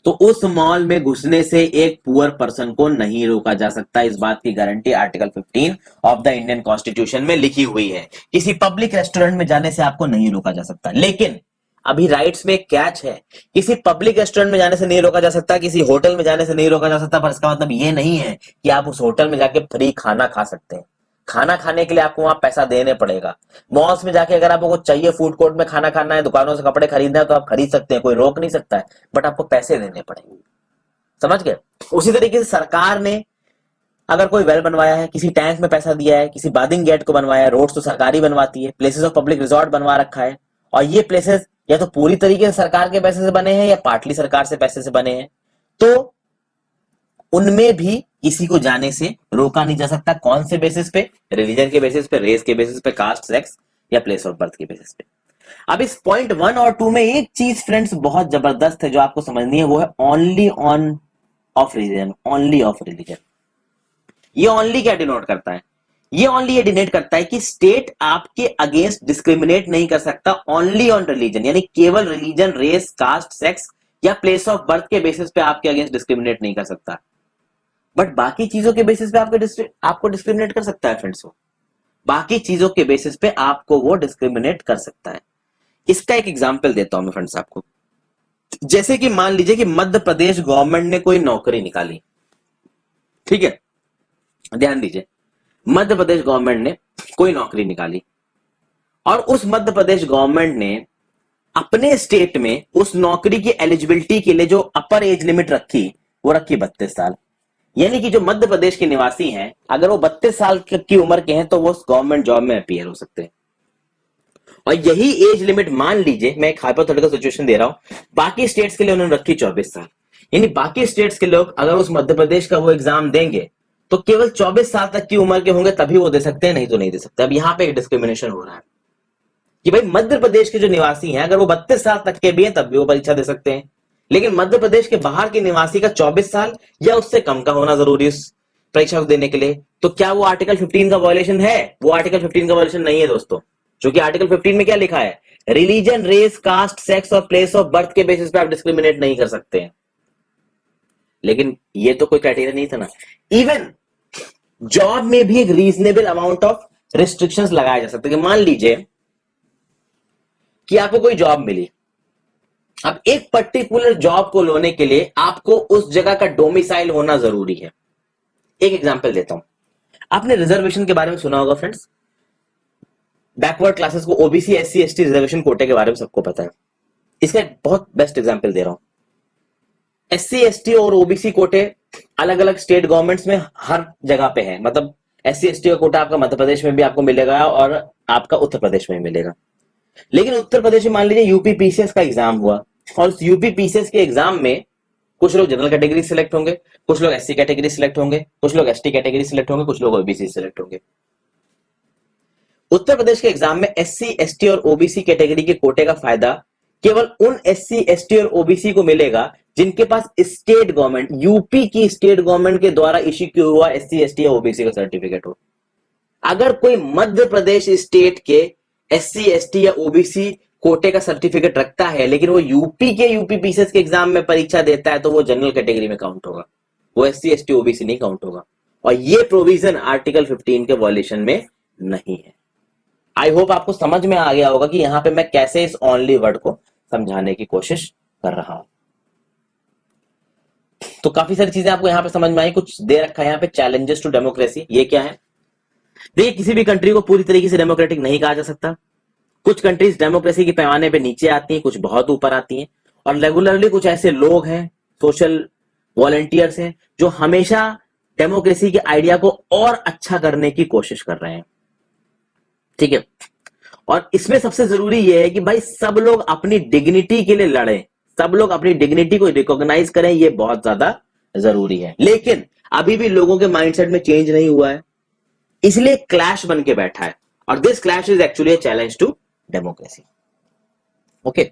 तो उस मॉल में घुसने से एक पुअर पर्सन को नहीं रोका जा सकता। इस बात की guarantee article 15 of the Indian constitution में लिखी हुई है। किसी पब्लिक रेस्टोरेंट में जाने से आपको नहीं रोका जा सकता। लेकिन अभी राइट्स में एक कैच है, किसी पब्लिक रेस्टोरेंट में जाने से नहीं रोका जा सकता, किसी होटल में जाने से नहीं रोका जा सकता, पर इसका मतलब ये नहीं है कि आप उस होटल में जाके फ्री खाना खा सकते हैं। खाना खाने के लिए आपको वहां पैसा देने पड़ेगा। मॉल्स में जाके अगर आपको चाहिए, फूड कोर्ट में खाना खाना है, दुकानों से कपड़े खरीदना है, तो आप खरीद सकते हैं, कोई रोक नहीं सकता है, बट आपको पैसे देने पड़ेंगे। समझ गए? उसी तरीके से सरकार ने अगर कोई वेल बनवाया है, किसी टैंक में पैसा दिया है, किसी बाथिंग गेट को बनवाया है, रोड्स तो सरकारी बनवाती है, प्लेसेस ऑफ पब्लिक रिजॉर्ट बनवा रखा है, और ये प्लेसेस या तो पूरी तरीके से सरकार के पैसे से बने हैं या पार्टली सरकार से पैसे से बने हैं, तो उनमें भी किसी को जाने से रोका नहीं जा सकता। कौन से बेसिस पे? रिलीजन के बेसिस पे, रेस के बेसिस पे, कास्ट, सेक्स या प्लेस ऑफ बर्थ के बेसिस पे। अब इस पॉइंट 1 और 2 में एक चीज फ्रेंड्स बहुत जबरदस्त है जो आपको समझनी है, वो है only on off religion, only of religion. ये ओनली क्या डिनोट करता है? ये ओनली ये डिनोट करता है कि स्टेट आपके अगेंस्ट डिस्क्रिमिनेट नहीं कर सकता ओनली ऑन रिलीजन, यानी केवल रिलीजन, रेस, कास्ट, सेक्स या प्लेस ऑफ बर्थ के बेसिस पे आपके अगेंस्ट डिस्क्रिमिनेट नहीं कर सकता, बट बाकी चीजों के बेसिस पे आपको डिस्क्रिमिनेट कर सकता है फ्रेंड्स। वो बाकी चीजों के बेसिस पे आपको वो डिस्क्रिमिनेट कर सकता है। इसका एक एग्जांपल देता हूं मैं फ्रेंड्स आपको। जैसे कि मान लीजिए कि मध्य प्रदेश गवर्नमेंट ने कोई नौकरी निकाली, ठीक है, ध्यान दीजिए, मध्य प्रदेश गवर्नमेंट ने कोई नौकरी निकाली और उस मध्य प्रदेश गवर्नमेंट ने अपने स्टेट में उस नौकरी की एलिजिबिलिटी के लिए जो अपर एज लिमिट रखी, वो रखी 32 साल। यानी कि जो मध्य प्रदेश के निवासी हैं, अगर वो 32 साल की उम्र के हैं तो वो गवर्नमेंट जॉब में अपीयर हो सकते हैं। और यही एज लिमिट, मान लीजिए मैं एक हाइपोथेटिकल सिचुएशन दे रहा हूं, बाकी स्टेट्स के लिए उन्होंने रखी 24 साल। यानी बाकी स्टेट्स के लोग अगर उस मध्य प्रदेश का वो एग्जाम देंगे तो केवल 24 साल तक की उम्र के होंगे तभी वो दे सकते हैं, नहीं तो नहीं दे सकते। अब यहां पे एक डिस्क्रिमिनेशन हो रहा है कि भाई मध्य प्रदेश के जो निवासी हैं अगर वो 32 साल तक के भी हैं तब भी वो परीक्षा दे सकते हैं, लेकिन मध्य प्रदेश के बाहर के निवासी का 24 साल या उससे कम का होना जरूरी है परीक्षा को देने के लिए। तो क्या वो आर्टिकल 15 का वायलेशन है? वो आर्टिकल 15 का वायलेशन नहीं है दोस्तों, क्योंकि आर्टिकल 15 में क्या लिखा है? रिलीजन, रेस, कास्ट, सेक्स और प्लेस ऑफ बर्थ के बेसिस पे आप डिस्क्रिमिनेट नहीं कर सकते हैं। लेकिन ये तो कोई क्राइटेरिया नहीं था ना। इवन जॉब में भी एक रीजनेबल अमाउंट ऑफ रिस्ट्रिक्शंस लगाए जा सकते हैं। मान लीजिए कि आपको कोई जॉब मिली, अब एक पर्टिकुलर जॉब को लेने के लिए आपको उस जगह का डोमिसाइल होना जरूरी है। एक एग्जांपल देता हूं, आपने रिजर्वेशन के बारे में सुना होगा फ्रेंड्स, बैकवर्ड क्लासेस को ओबीसी, एससी, एसटी रिजर्वेशन कोटे के बारे में सबको पता है। इसका बहुत बेस्ट एग्जांपल दे रहा हूं। एससी, एसटी और ओबीसी कोटे अलग अलग स्टेट गवर्नमेंट्स में हर जगह पे है। मतलब एससी, एसटी का कोटा आपका मध्य प्रदेश में भी आपको मिलेगा और आपका उत्तर प्रदेश में मिलेगा। लेकिन उत्तर प्रदेश में मान लीजिए यूपी पीसीएस का एग्जाम हुआ और उस यूपी पीसीएस के एग्जाम में कुछ लोग जनरल कैटेगरी सिलेक्ट होंगे, कुछ लोग एससी कैटेगरी सिलेक्ट होंगे, कुछ लोग एसटी कैटेगरी सिलेक्ट होंगे, कुछ लोग ओबीसी सिलेक्ट होंगे। उत्तर प्रदेश के एग्जाम में एससी, एसटी और ओबीसी कैटेगरी के कोटे का फायदा केवल उन एससी, एसटी और ओबीसी को मिलेगा जिनके पास स्टेट गवर्नमेंट, यूपी की स्टेट गवर्नमेंट के द्वारा इश्यू किया हुआ एससी, एसटी या ओबीसी का सर्टिफिकेट हो। अगर कोई मध्य प्रदेश स्टेट के एससी, एसटी या ओबीसी कोटे का सर्टिफिकेट रखता है लेकिन वो यूपी के यूपी पीसीएस के एग्जाम में परीक्षा देता है तो वो जनरल कैटेगरी में काउंट होगा, वो एससी, एसटी, ओबीसी नहीं काउंट होगा। और ये प्रोविजन आर्टिकल 15 के वॉल्यूशन में नहीं है। आई होप आपको समझ में आ गया होगा कि यहां पे मैं कैसे इस ओनली वर्ड को समझाने की कोशिश कर रहा हूं। तो काफी सारी चीजें आपको यहां पे समझ में आई। कुछ दे रखा है यहां पे, चैलेंजेस टू डेमोक्रेसी। ये क्या है? देखिए, किसी भी कंट्री को पूरी तरीके से डेमोक्रेटिक नहीं कहा जा सकता। कुछ कंट्रीज डेमोक्रेसी के पैमाने पे नीचे आती हैं, कुछ बहुत ऊपर आती हैं। और रेगुलरली कुछ ऐसे लोग हैं, सोशल वॉलंटियर्स हैं, जो हमेशा डेमोक्रेसी के आइडिया को और अच्छा करने की कोशिश कर रहे हैं। ठीक है, और इसमें सबसे जरूरी यह है कि भाई सब लोग अपनी डिग्निटी के लिए लड़ें, सब लोग अपनी डिग्निटी को रिकॉग्नाइज करें, ये बहुत ज्यादा जरूरी है। लेकिन अभी भी लोगों के माइंडसेट में चेंज नहीं हुआ है, इसलिए क्लैश बन के बैठा है। और this clash is actually a challenge to democracy. Okay,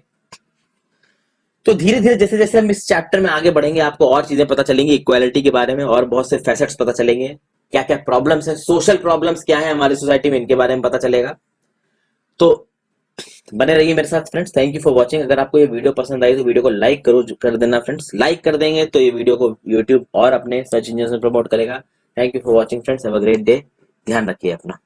तो धीरे धीरे जैसे जैसे हम इस चैप्टर में आगे बढ़ेंगे आपको और चीजें पता चलेंगी इक्वालिटी के बारे में, और बहुत से फैसेट्स पता चलेंगे, क्या क्या प्रॉब्लम्स है, सोशल प्रॉब्लम्स क्या है हमारी सोसाइटी में, इनके बारे में पता चलेगा। तो बने रहिए मेरे साथ friends. Thank you for watching. अगर आपको ये वीडियो पसंद आई तो वीडियो को लाइक कर देना फ्रेंड्स। लाइक कर देंगे तो ये वीडियो को यूट्यूब और अपने सर्च इंजन में प्रमोट करेगा। Thank you for watching friends, have a great day. ध्यान रखिए अपना।